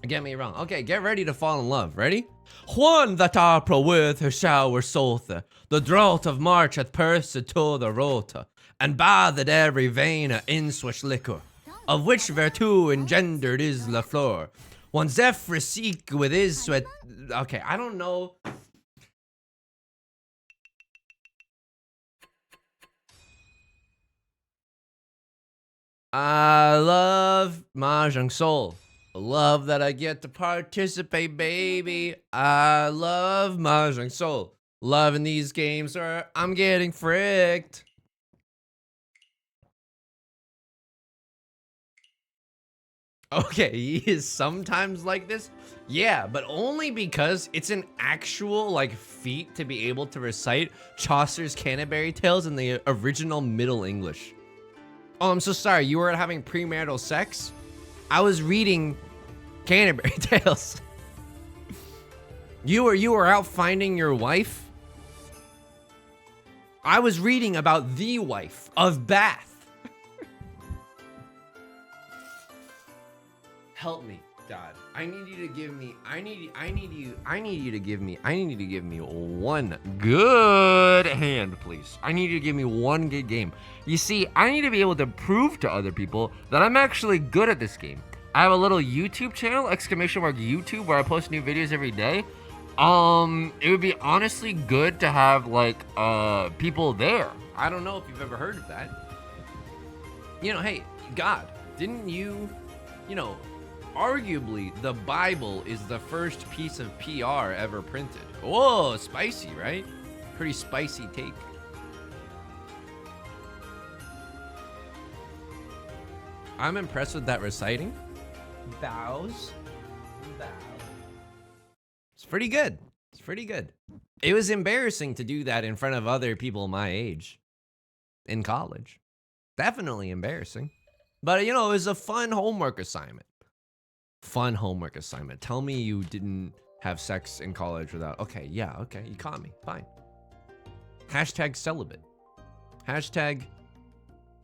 get me wrong. Okay, get ready to fall in love. Ready? Juan that April with her shower soltha, the drought of March hath pursed to the rota, and bathed every vein in swish liquor, of which virtue engendered is la flor. One zephyr seek with his sweat. Okay, I don't know. I love Mahjong Soul. Love that I get to participate, baby. I love Mahjong Soul. Loving these games or I'm getting fricked. Okay, he is sometimes like this. Yeah, but only because it's an actual like feat to be able to recite Chaucer's Canterbury Tales in the original Middle English. Oh, I'm so sorry. You were having premarital sex? I was reading Canterbury Tales. You were out finding your wife? I was reading about the wife of Bath. Help me, God. I need you to give me one good hand, please. I need you to give me one good game. You see, I need to be able to prove to other people that I'm actually good at this game. I have a little YouTube channel, !YouTube, where I post new videos every day. It would be honestly good to have like people there. I don't know if you've ever heard of that. You know, hey, God, didn't you know, arguably, the Bible is the first piece of PR ever printed. Whoa, spicy, right? Pretty spicy take. I'm impressed with that reciting. Bows. It's pretty good. It's pretty good. It was embarrassing to do that in front of other people my age in college. Definitely embarrassing. But, you know, it was a fun homework assignment. Fun homework assignment. Tell me you didn't have sex in college without... Okay, yeah, okay. You caught me. Fine. Hashtag celibate. Hashtag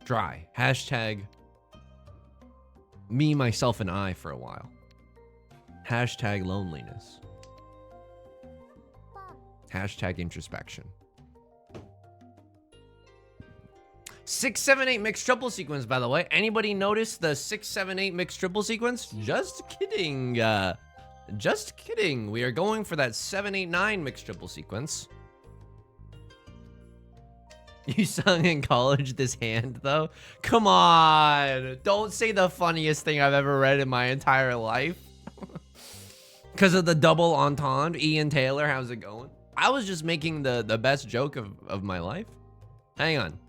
dry. Hashtag me, myself, and I for a while. Hashtag loneliness. Hashtag introspection. 678 mixed triple sequence, by the way. Anybody notice the 678 mixed triple sequence? Just kidding. Just kidding. We are going for that 789 mixed triple sequence. You sung in college this hand, though? Come on. Don't say the funniest thing I've ever read in my entire life. Because of the double entendre. Ian Taylor, how's it going? I was just making the best joke of my life. Hang on.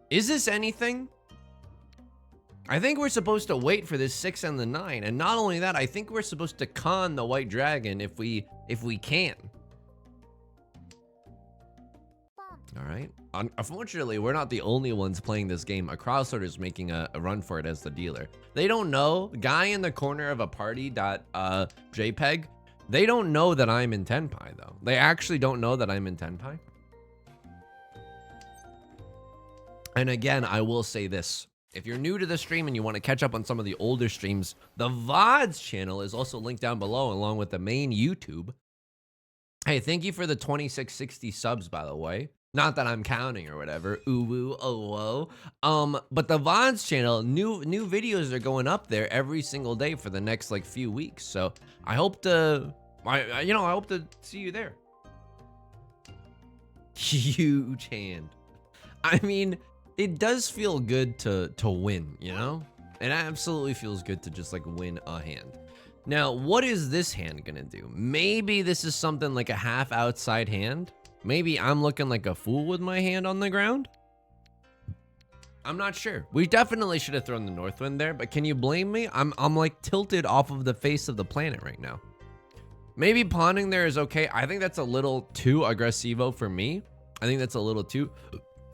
Is this anything? I think we're supposed to wait for this 6 and the 9. And not only that, I think we're supposed to con the white dragon if we can. All right. Unfortunately, we're not the only ones playing this game. A crossorder is making a run for it as the dealer. They don't know. Guy in the corner of a party.jpg. They don't know that I'm in Tenpai, though. They actually don't know that I'm in Tenpai. And again, I will say this. If you're new to the stream and you want to catch up on some of the older streams, the VODs channel is also linked down below along with the main YouTube. Hey, thank you for the 2660 subs, by the way. Not that I'm counting or whatever. Ooh, woo, oh, whoa. But the VODs channel, new videos are going up there every single day for the next like few weeks. So I hope to, I hope to see you there. Huge hand. I mean, it does feel good to win, you know? It absolutely feels good to just like win a hand. Now, what is this hand gonna do? Maybe this is something like a half outside hand. Maybe I'm looking like a fool with my hand on the ground. I'm not sure. We definitely should have thrown the Northwind there, but can you blame me? I'm like tilted off of the face of the planet right now. Maybe pawning there is okay. I think that's a little too aggressivo for me. I think that's a little too...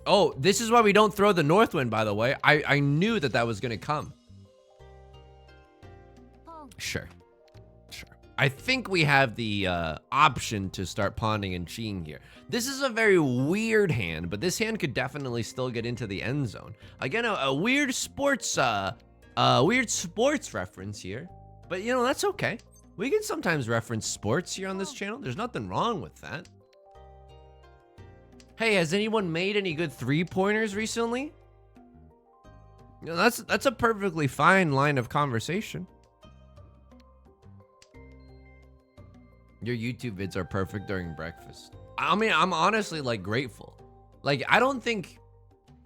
Oh, this is why we don't throw the Northwind, by the way. I knew that was gonna come. Sure. I think we have the option to start pawning and cheating here. This is a very weird hand, but this hand could definitely still get into the end zone. Again, a weird sports reference here, but you know, that's okay. We can sometimes reference sports here on this channel. There's nothing wrong with that. Hey, has anyone made any good 3-pointers recently? You know, that's a perfectly fine line of conversation. Your YouTube vids are perfect during breakfast. I mean, I'm honestly like grateful. Like, I think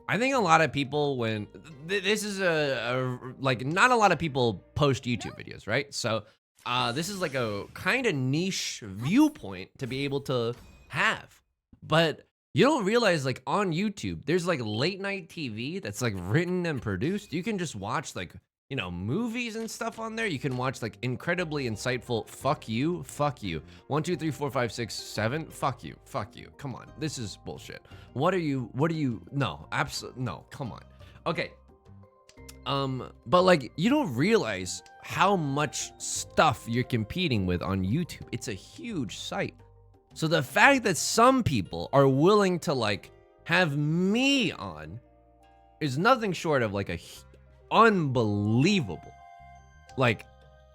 a lot of people when this is like not a lot of people post YouTube videos, right? So this is like a kind of niche viewpoint to be able to have. But you don't realize like on YouTube, there's like late night TV that's like written and produced. You can just watch like, you know, movies and stuff on there. You can watch like incredibly insightful fuck you. 1, 2, 3, 4, 5, 6, 7. Fuck you. Come on. This is bullshit. What are you, no, absolutely, no, come on. Okay. But like, you don't realize how much stuff you're competing with on YouTube. It's a huge site. So the fact that some people are willing to like have me on is nothing short of like a unbelievable like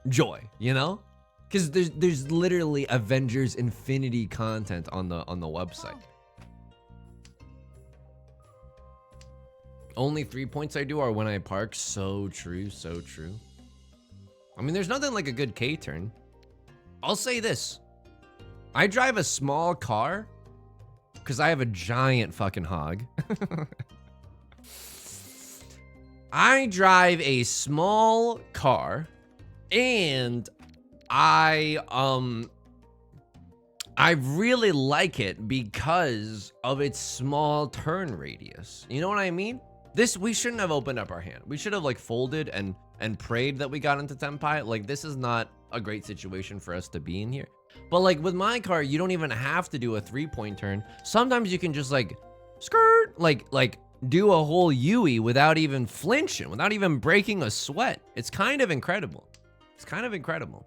joy, you know? Because there's literally Avengers Infinity content on the website. Only 3 points I do are when I park. So true. I mean, there's nothing like a good K-turn. I'll say this. I drive a small car because I have a giant fucking hog. I drive a small car and I really like it because of its small turn radius. You know what I mean? We shouldn't have opened up our hand. We should have like folded and prayed that we got into Tenpai. Like, this is not a great situation for us to be in here. But like with my card, you don't even have to do a 3-point turn. Sometimes you can just like skirt, like do a whole Yui without even flinching, without even breaking a sweat. It's kind of incredible. It's kind of incredible.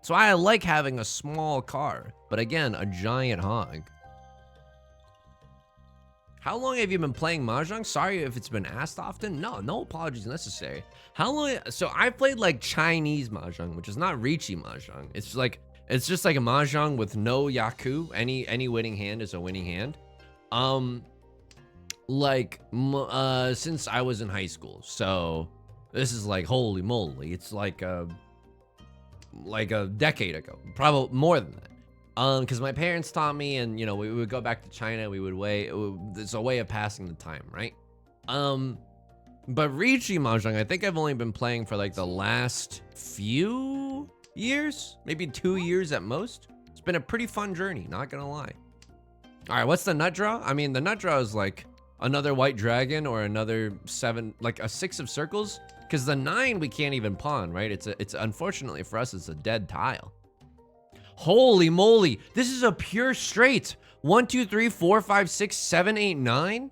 So I like having a small car, but again, a giant hog. How long have you been playing Mahjong? Sorry if it's been asked often. No apologies necessary. How long? So I played like Chinese Mahjong, which is not Riichi Mahjong. It's just like a Mahjong with no Yaku. Any winning hand is a winning hand. Since I was in high school. So this is like, holy moly. It's like a decade ago, probably more than that. Because my parents taught me, and you know, we would go back to China. We would it's a way of passing the time, right? But Riichi Mahjong, I think I've only been playing for like the last few years, maybe 2 years at most. It's been a pretty fun journey, not gonna lie. All right, what's the nut draw? I mean, the nut draw is like another white dragon or another 7, like a 6 of circles. Because the 9 we can't even pawn, right? It's unfortunately for us, it's a dead tile. Holy moly, this is a pure straight. 1, 2, 3, 4, 5, 6, 7, 8, 9.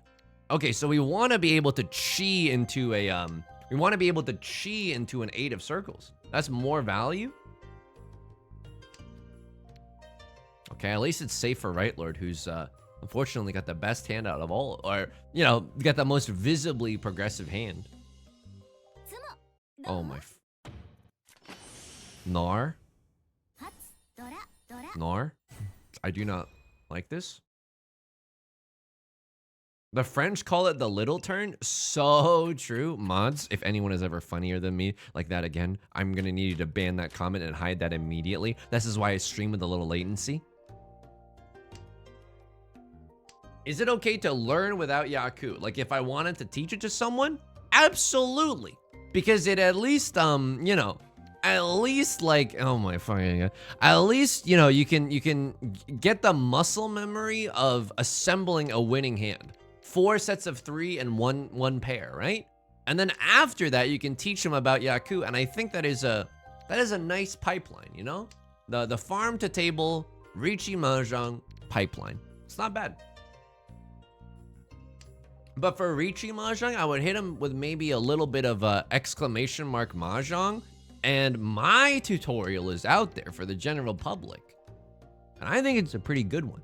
Okay, so we want to be able to chi into a an 8 of circles. That's more value. Okay, at least it's safe for Right Lord, who's unfortunately got the best hand out of all, or you know, got the most visibly progressive hand. Oh my. Nar? Nar? I do not like this. The French call it the little turn. So true. Mods, if anyone is ever funnier than me like that again, I'm gonna need you to ban that comment and hide that immediately. This is why I stream with a little latency. Is it okay to learn without Yaku? Like if I wanted to teach it to someone? Absolutely. Because it at least, you know, at least like, oh my fucking God. At least, you know, you can get the muscle memory of assembling a winning hand. 4 sets of 3 and one pair, right? And then after that, you can teach them about Yaku. And I think that is a nice pipeline, you know? The farm to table, Riichi Mahjong pipeline. It's not bad. But for Riichi Mahjong, I would hit him with maybe a little bit of exclamation mark Mahjong. And my tutorial is out there for the general public. And I think it's a pretty good one.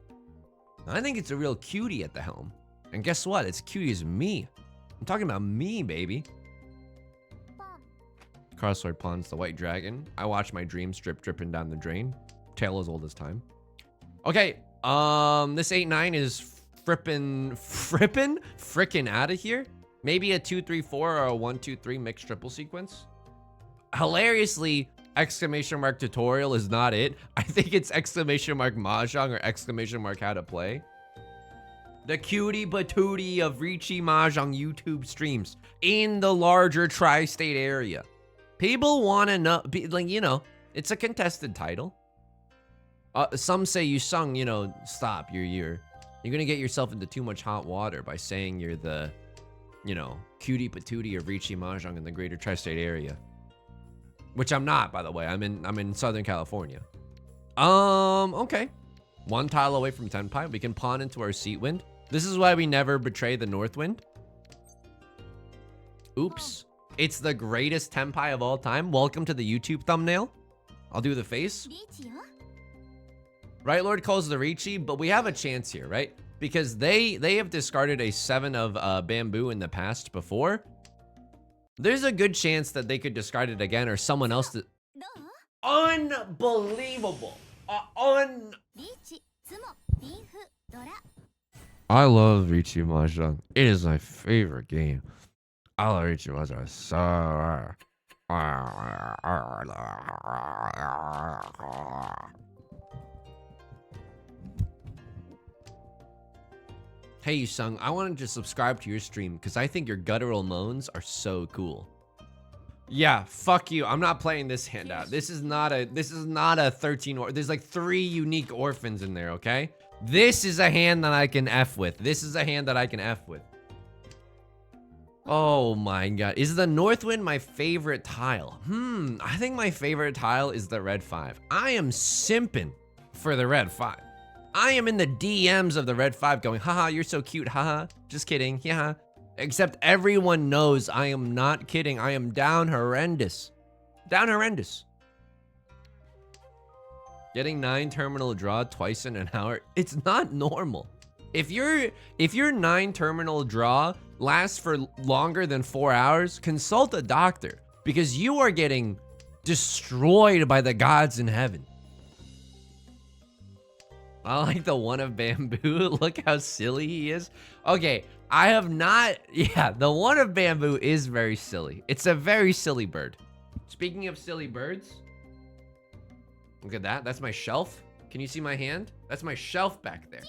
I think it's a real cutie at the helm. And guess what? It's cutie as me. I'm talking about me, baby. Crossword pawns the white dragon. I watch my dreams dripping down the drain. Tale as old as time. Okay, this 8-9 is frickin' out of here. Maybe a 2-3-4 or a 1-2-3 mixed triple sequence. Hilariously, exclamation mark tutorial is not it. I think it's exclamation mark Mahjong or exclamation mark how to play. The cutie patootie of Riichi Mahjong YouTube streams in the larger tri-state area. People want to know, like, you know, it's a contested title. Some say you sung, you know, stop, you're gonna get yourself into too much hot water by saying you're the, you know, cutie patootie of Riichi Mahjong in the greater tri-state area. Which I'm not, by the way. I'm in Southern California. Okay. 1 tile away from Tenpai. We can pawn into our seat wind. This is why we never betray the north wind. Oops. It's the greatest Tenpai of all time. Welcome to the YouTube thumbnail. I'll do the face. Right Lord calls the Riichi, but we have a chance here, right? Because they have discarded a 7 of bamboo in the past before. There's a good chance that they could discard it again, or someone else that... Unbelievable. I love Riichi Mahjong. It is my favorite game. I love Riichi Mahjong so... Hey, Sung, I wanted to subscribe to your stream because I think your guttural moans are so cool. Yeah, fuck you. I'm not playing this hand out. This is not a 13 or there's like 3 unique orphans in there, okay? This is a hand that I can F with. This is a hand that I can F with. Oh my God. Is the north wind my favorite tile? I think my favorite tile is the red 5. I am simping for the red 5. I am in the DMs of the red 5 going, haha, you're so cute, haha. Just kidding, yeah. Except everyone knows I am not kidding. I am down horrendous. Down horrendous. Getting 9 terminal draw twice in an hour, it's not normal. If your 9 terminal draw lasts for longer than 4 hours, consult a doctor because you are getting destroyed by the gods in heaven. I like the one of bamboo. Look how silly he is. Okay, I have not, yeah, the one of bamboo is very silly. It's a very silly bird. Speaking of silly birds, look at that. That's my shelf. Can you see my hand? That's my shelf back there.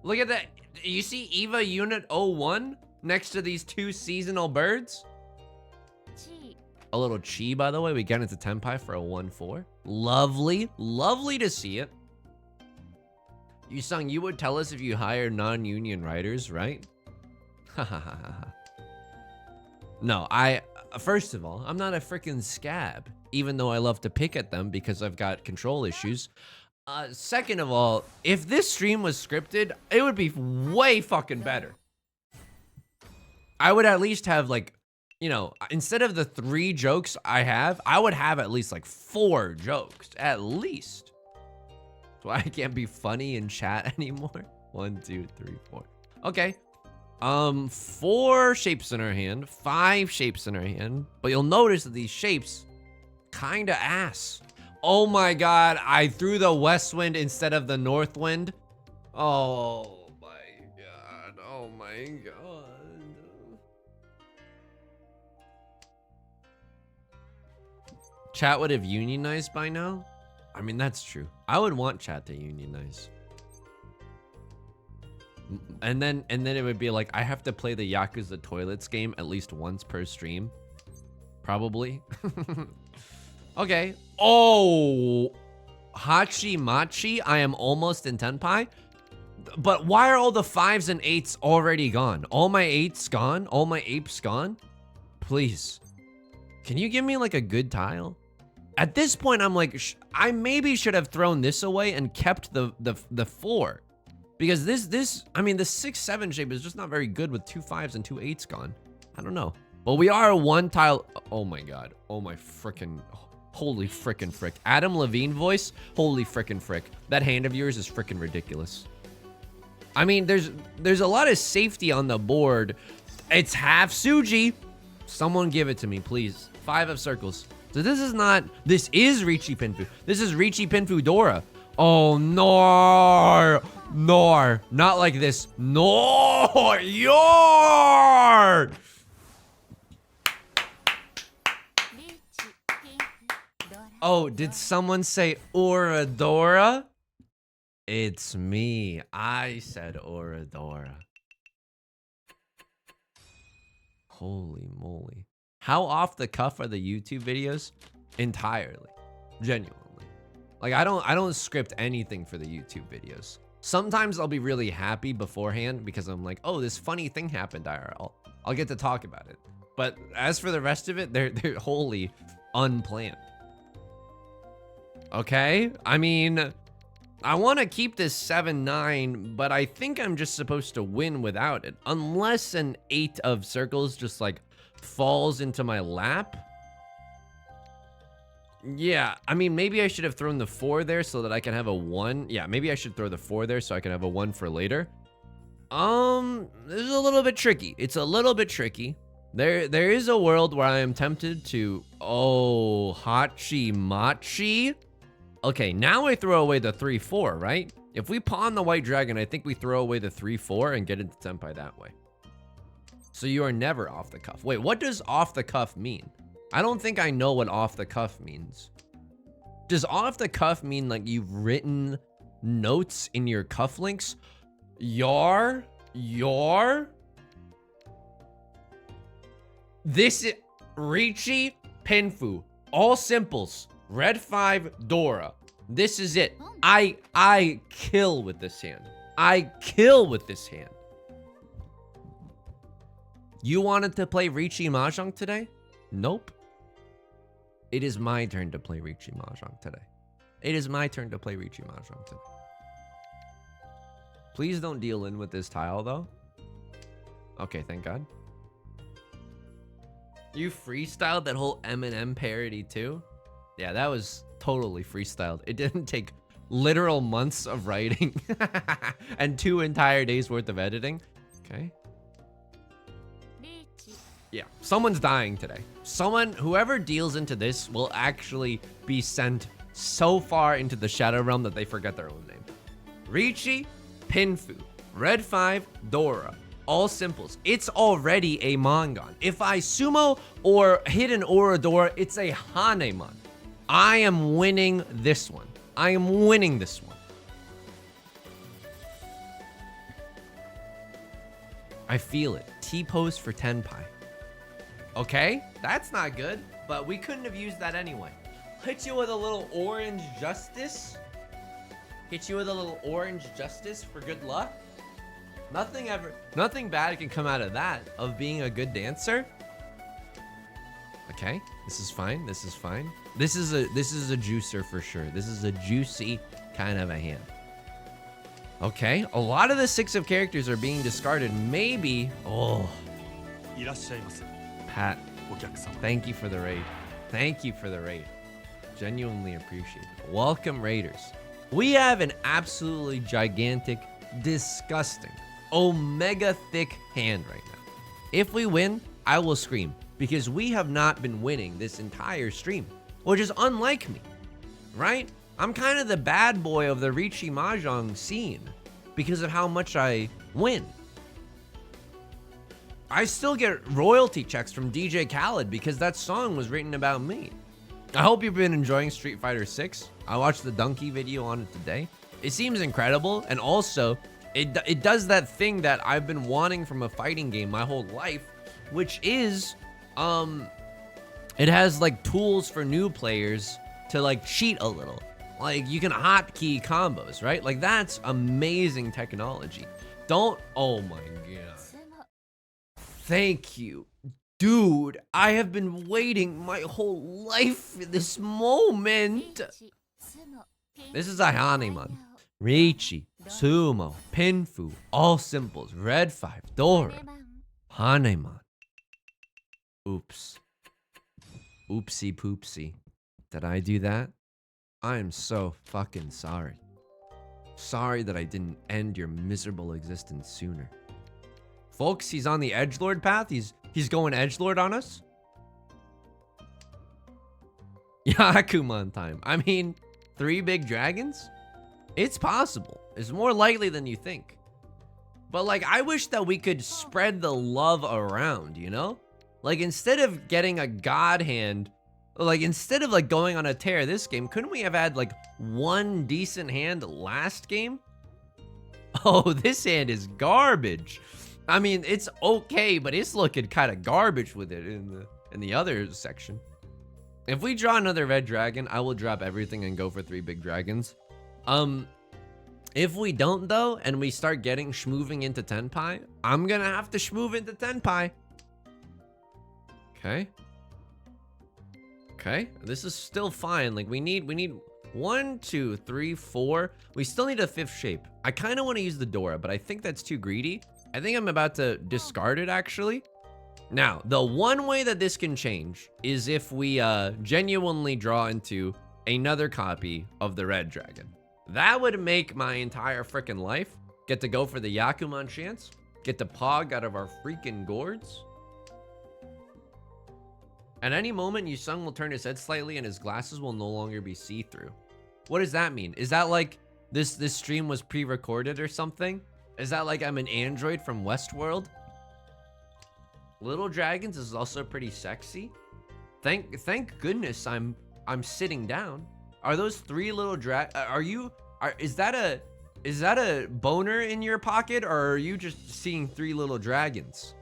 Look at that. You see Eva Unit 01 next to these 2 seasonal birds? A little chi, by the way. We get into Tenpai for a 1-4. Lovely. Lovely to see it. Yusung, you would tell us if you hire non-union writers, right? No, first of all, I'm not a freaking scab, even though I love to pick at them because I've got control issues. Second of all, if this stream was scripted, it would be way fucking better. I would at least have like, you know, instead of the 3 jokes I have, I would have at least like 4 jokes, at least. So I can't be funny in chat anymore. 1, 2, 3, 4. Okay. 4 shapes in our hand, 5 shapes in our hand, but you'll notice that these shapes kinda ass. Oh my god, I threw the west wind instead of the north wind. Oh my god, oh my god. Chat would have unionized by now? I mean, that's true. I would want chat to unionize. And then it would be like, I have to play the Yakuza Toilets game at least once per stream. Probably. Okay. Oh, Hachi Machi, I am almost in Tenpai. But why are all the 5s and 8s already gone? All my 8s gone? All my apes gone? Please. Can you give me like a good tile? At this point, I'm like, I maybe should have thrown this away and kept the 4. Because this, I mean, the 6-7 shape is just not very good with 2 5s and 2 8s gone. I don't know. But we are 1 tile. Oh my god. Oh my frickin'. Holy frickin' frick. Adam Levine voice? Holy frickin' frick. That hand of yours is frickin' ridiculous. I mean, there's a lot of safety on the board. It's half Suji. Someone give it to me, please. 5 of circles. So this is Riichi Pinfu. This is Riichi Pinfu Dora. Oh, nor. Not like this. Nor. Your. Oh, did someone say Oradora? It's me. I said Oradora. Holy moly. How off the cuff are the YouTube videos? Entirely. Genuinely. Like, I don't script anything for the YouTube videos. Sometimes I'll be really happy beforehand because I'm like, oh, this funny thing happened IRL. I'll get to talk about it. But as for the rest of it, they're wholly unplanned. Okay? I mean, I want to keep this 7-9, but I think I'm just supposed to win without it. Unless an 8 of circles just like falls into my lap. Yeah, I mean, maybe I should have thrown the 4 there so that I can have a 1. Yeah, maybe I should throw the 4 there so I can have a 1 for later. This is a little bit tricky. It's a little bit tricky. There is a world where I am tempted to, oh, Hachi Machi. Okay, now I throw away the 3-4, right? If we pawn the white dragon, I think we throw away the 3-4 and get into Tenpai that way. So you are never off the cuff. Wait, what does off the cuff mean? I don't think I know what off the cuff means. Does off the cuff mean like you've written notes in your cufflinks? Your? This is Riichi Pinfu. All simples. Red 5 Dora. This is it. I kill with this hand. I kill with this hand. You wanted to play Riichi Mahjong today? Nope. It is my turn to play Riichi Mahjong today. It is my turn to play Riichi Mahjong today. Please don't deal in with this tile, though. Okay, thank God. You freestyled that whole Eminem parody, too? Yeah, that was totally freestyled. It didn't take literal months of writing and 2 entire days worth of editing. Okay. Yeah, someone's dying today. Whoever deals into this will actually be sent so far into the shadow realm that they forget their own name. Riichi, Pinfu, Red 5, Dora. All simples. It's already a Mongon. If I sumo or hit an Oradora, it's a Hanemon. I am winning this one. I am winning this one. I feel it. T-pose for Tenpai. Okay, that's not good, but we couldn't have used that anyway. Hit you with a little orange justice. Hit you with a little orange justice for good luck. Nothing bad can come out of that, of being a good dancer. Okay, this is fine. This is fine. This is a juicer for sure. This is a juicy kind of a hand. Okay, a lot of the 6 of characters are being discarded. Maybe. Oh, Pat, thank you for the raid. Thank you for the raid. Genuinely appreciate it. Welcome, raiders. We have an absolutely gigantic, disgusting, omega thick hand right now. If we win, I will scream because we have not been winning this entire stream, which is unlike me, right? I'm kind of the bad boy of the Riichi Mahjong scene because of how much I win. I still get royalty checks from DJ Khaled because that song was written about me. I hope you've been enjoying Street Fighter 6. I watched the Donkey video on it today. It seems incredible, and also it does that thing that I've been wanting from a fighting game my whole life, which is it has like tools for new players to like cheat a little. Like you can hotkey combos, right? Like that's amazing technology. Oh my god. Thank you. Dude, I have been waiting my whole life for this moment. This is Hanemon. Riichi, Sumo, Pinfu, all simples, Red 5, Dora, Hanemon. Oops. Oopsie poopsie. Did I do that? I am so fucking sorry. Sorry that I didn't end your miserable existence sooner. Folks, he's on the edgelord path. He's going edgelord on us. Yakumon time. I mean, 3 big dragons? It's possible. It's more likely than you think. But like, I wish that we could spread the love around, you know? Like, instead of getting a god hand, like, instead of like going on a tear this game, couldn't we have had like 1 decent hand last game? Oh, this hand is garbage. I mean, it's okay, but it's looking kind of garbage with it in the other section. If we draw another red dragon, I will drop everything and go for 3 big dragons. If we don't though, and we start getting schmooving into Tenpai, I'm gonna have to schmoove into Tenpai. Okay. Okay, this is still fine. Like we need 1, 2, 3, 4. We still need a 5th shape. I kind of want to use the Dora, but I think that's too greedy. I think I'm about to discard it actually. Now, the one way that this can change is if we genuinely draw into another copy of the red dragon. That would make my entire freaking life. Get to go for the Yakumon chance. Get the Pog out of our freaking gourds. At any moment, Yusung will turn his head slightly and his glasses will no longer be see-through. What does that mean? Is that like this stream was pre-recorded or something? Is that like I'm an android from Westworld? Little dragons is also pretty sexy. Thank goodness I'm sitting down. Are those 3 little is that a boner in your pocket, or are you just seeing 3 little dragons?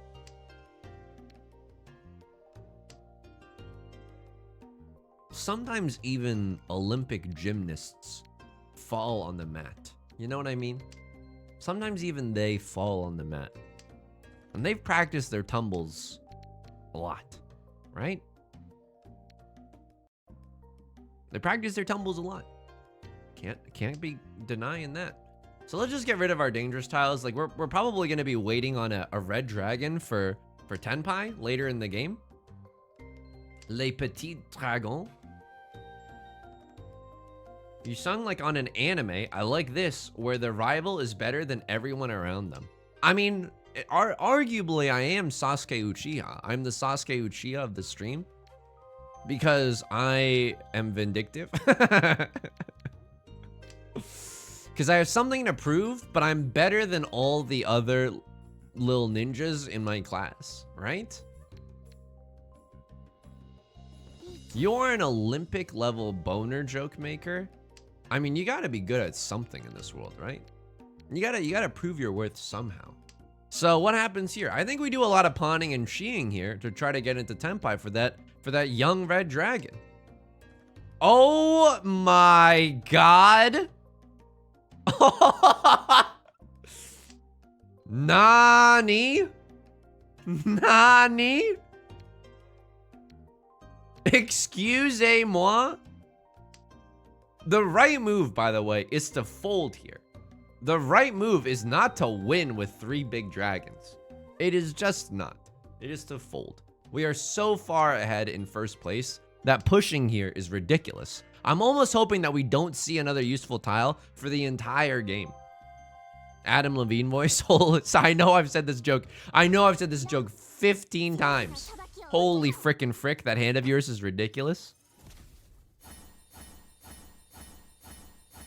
Sometimes even Olympic gymnasts fall on the mat. You know what I mean? Sometimes even they fall on the mat. And they've practiced their tumbles a lot, right? They practice their tumbles a lot. Can't be denying that. So let's just get rid of our dangerous tiles. Like we're probably gonna be waiting on a red dragon for Tenpai later in the game. Les petits dragons. You sung like on an anime. I like this, where the rival is better than everyone around them. I mean, arguably I am Sasuke Uchiha. I'm the Sasuke Uchiha of the stream because I am vindictive. Because I have something to prove, but I'm better than all the other little ninjas in my class, right? You're an Olympic level boner joke maker. I mean, you gotta be good at something in this world, right? You gotta prove your worth somehow. So what happens here? I think we do a lot of pawning and sheeing here to try to get into Tenpai for that young red dragon. Oh my god. Nani? Nani? Excusez-moi? The right move, by the way, is to fold here. The right move is not to win with 3 big dragons. It is just not. It is to fold. We are so far ahead in first place that pushing here is ridiculous. I'm almost hoping that we don't see another useful tile for the entire game. Adam Levine voice. I know I've said this joke. I know I've said this joke 15 times. Holy frickin' frick, that hand of yours is ridiculous.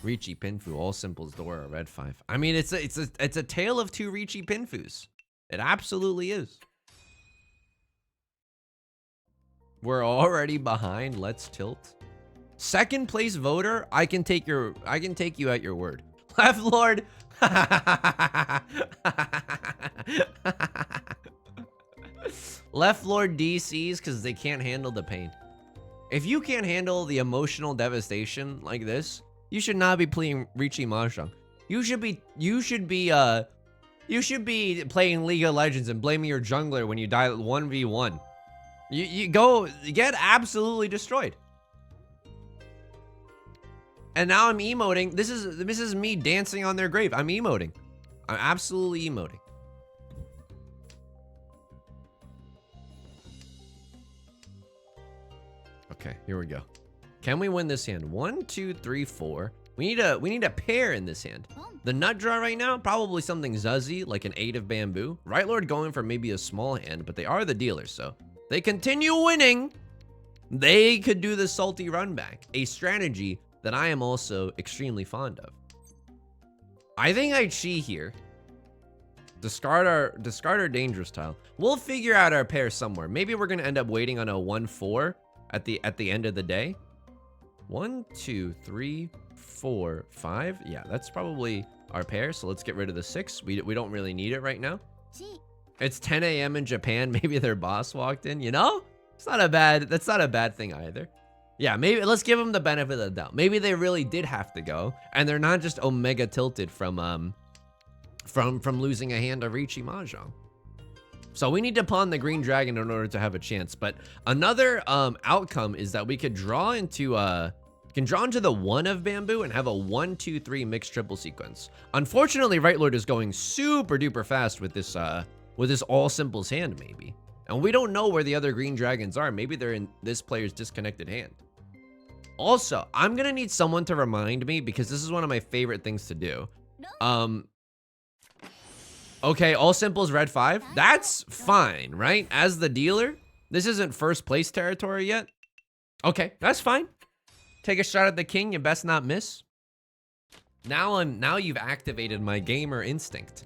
Riichi Pinfu, all simples Dora, red 5. I mean, it's a tale of 2 Riichi Pinfus. It absolutely is. We're already behind. Let's tilt. Second place voter, I can take you at your word. Left Lord. Left Lord DCs because they can't handle the pain. If you can't handle the emotional devastation like this, you should not be playing Riichi Mahjong. You should be playing League of Legends and blaming your jungler when you die 1v1. You go get absolutely destroyed. And now I'm emoting. This is me dancing on their grave. I'm emoting. I'm absolutely emoting. Okay, here we go. Can we win this hand? 1, 2, 3, 4. We need a pair in this hand. The nut draw right now, probably something zuzzy, like an 8 of bamboo. Right Lord going for maybe a small hand, but they are the dealers, so they continue winning. They could do the salty run back, a strategy that I am also extremely fond of. I think I cheat here. Discard our dangerous tile. We'll figure out our pair somewhere. Maybe we're gonna end up waiting on a 1-4 at the end of the day. 1, 2, 3, 4, 5. Yeah, that's probably our pair. So let's get rid of the 6. We don't really need it right now. It's 10 a.m. in Japan. Maybe their boss walked in. You know, that's not a bad thing either. Yeah, maybe let's give them the benefit of the doubt. Maybe they really did have to go, and they're not just omega tilted from losing a hand to Riichi Mahjong. So we need to pawn the green dragon in order to have a chance. But another outcome is that we could draw into the 1 of bamboo and have a 1, 2, 3 mixed triple sequence. Unfortunately, Right Lord is going super duper fast with this all simples hand maybe. And we don't know where the other green dragons are. Maybe they're in this player's disconnected hand. Also, I'm gonna need someone to remind me because this is one of my favorite things to do. Okay, all simples red 5. That's fine, right? As the dealer, this isn't first place territory yet. Okay, that's fine. Take a shot at the king, you best not miss. Now you've activated my gamer instinct.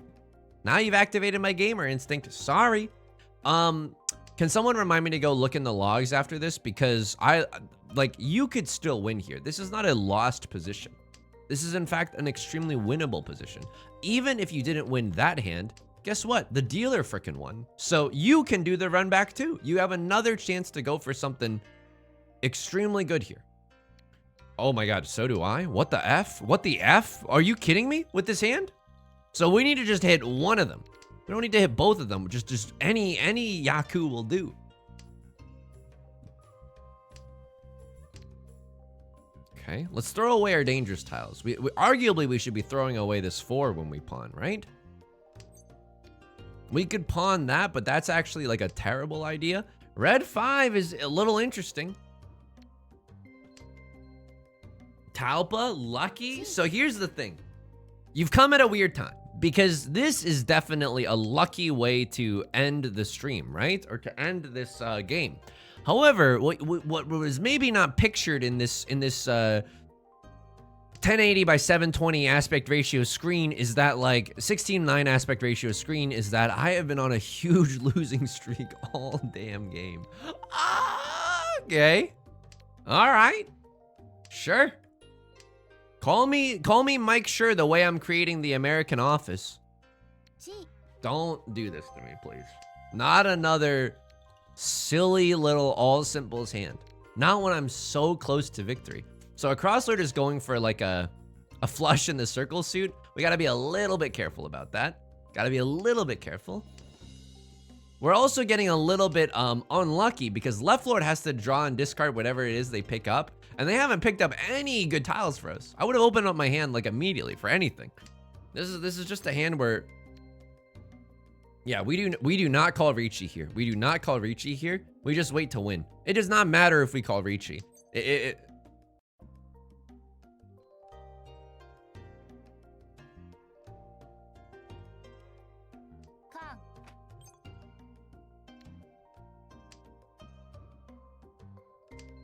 Sorry. Can someone remind me to go look in the logs after this? Because you could still win here. This is not a lost position. This is in fact an extremely winnable position. Even if you didn't win that hand, guess what? The dealer frickin' won. So you can do the run back too. You have another chance to go for something extremely good here. Oh my God, so do I. What the F? What the F? Are you kidding me with this hand? So we need to just hit one of them. We don't need to hit both of them. Just any Yaku will do. Okay, let's throw away our dangerous tiles. Arguably, we should be throwing away this 4 when we pawn, right? We could pawn that, but that's actually like a terrible idea. Red 5 is a little interesting. Talpa, lucky. So here's the thing. You've come at a weird time because this is definitely a lucky way to end the stream, right? Or to end this game. However, what was maybe not pictured in this 1080 by 720 aspect ratio screen is that like 16:9 aspect ratio screen is that I have been on a huge losing streak all damn game. Okay. All right. Sure. Call me Mike Sure the way I'm creating the American Office. Don't do this to me, please. Not another silly little all simples hand. Not when I'm so close to victory. So a crosslord is going for like a flush in the circle suit. We gotta be a little bit careful about that. Gotta be a little bit careful. We're also getting a little bit unlucky because left lord has to draw and discard whatever it is they pick up. And they haven't picked up any good tiles for us. I would have opened up my hand like immediately for anything. This is just a hand where, yeah, we do not call Riichi here. We do not call Riichi here. We just wait to win. It does not matter if we call Riichi.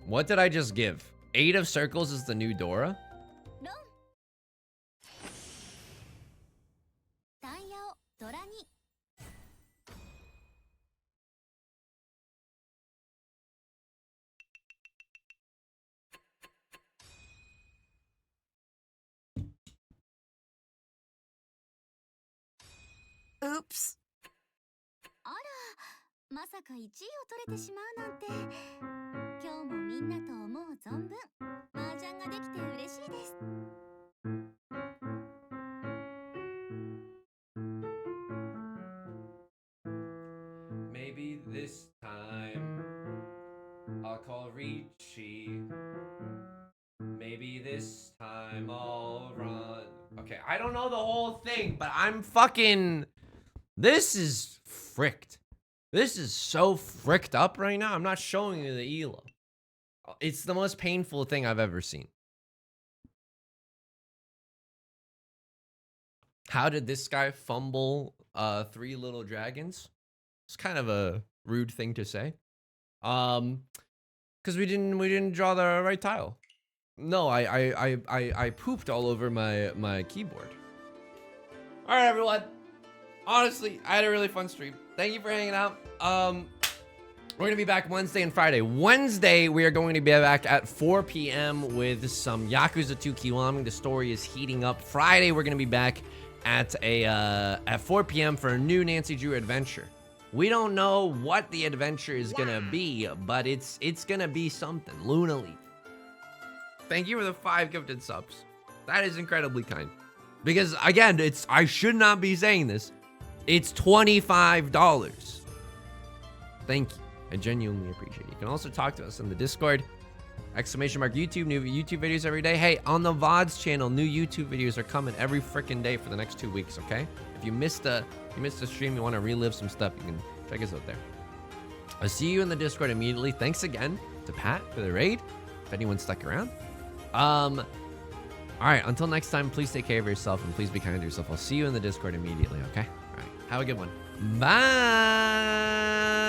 What did I just give? 8 of circles is the new Dora? Oops. まさか1位を取れてしまうなんて。今日もみんなと思う存分麻雀ができて嬉しいです。Maybe this time I'll call Riichi. Maybe this time I'll run. Okay, I don't know the whole thing, but I'm fucking... This is fricked. This is so fricked up right now. I'm not showing you the elo. It's the most painful thing I've ever seen. How did this guy fumble 3 little dragons? It's kind of a rude thing to say. Because we didn't draw the right tile. No, I pooped all over my keyboard. All right, everyone. Honestly, I had a really fun stream. Thank you for hanging out. We're gonna be back Wednesday and Friday. Wednesday, we are going to be back at 4 p.m. with some Yakuza 2 Kiwami. The story is heating up. Friday, we're gonna be back at 4 p.m. for a new Nancy Drew adventure. We don't know what the adventure is gonna be, but it's gonna be something. Luna Leaf. Thank you for the 5 gifted subs. That is incredibly kind. Because again, I should not be saying this. It's $25. Thank you. I genuinely appreciate it. You can also talk to us in the Discord. !YouTube, new YouTube videos every day. Hey, on the VODs channel, new YouTube videos are coming every freaking day for the next 2 weeks, okay? If you missed a stream, you want to relive some stuff, you can check us out there. I'll see you in the Discord immediately. Thanks again to Pat for the raid, if anyone stuck around. All right, until next time, please take care of yourself and please be kind to yourself. I'll see you in the Discord immediately, okay? All right, have a good one. Bye.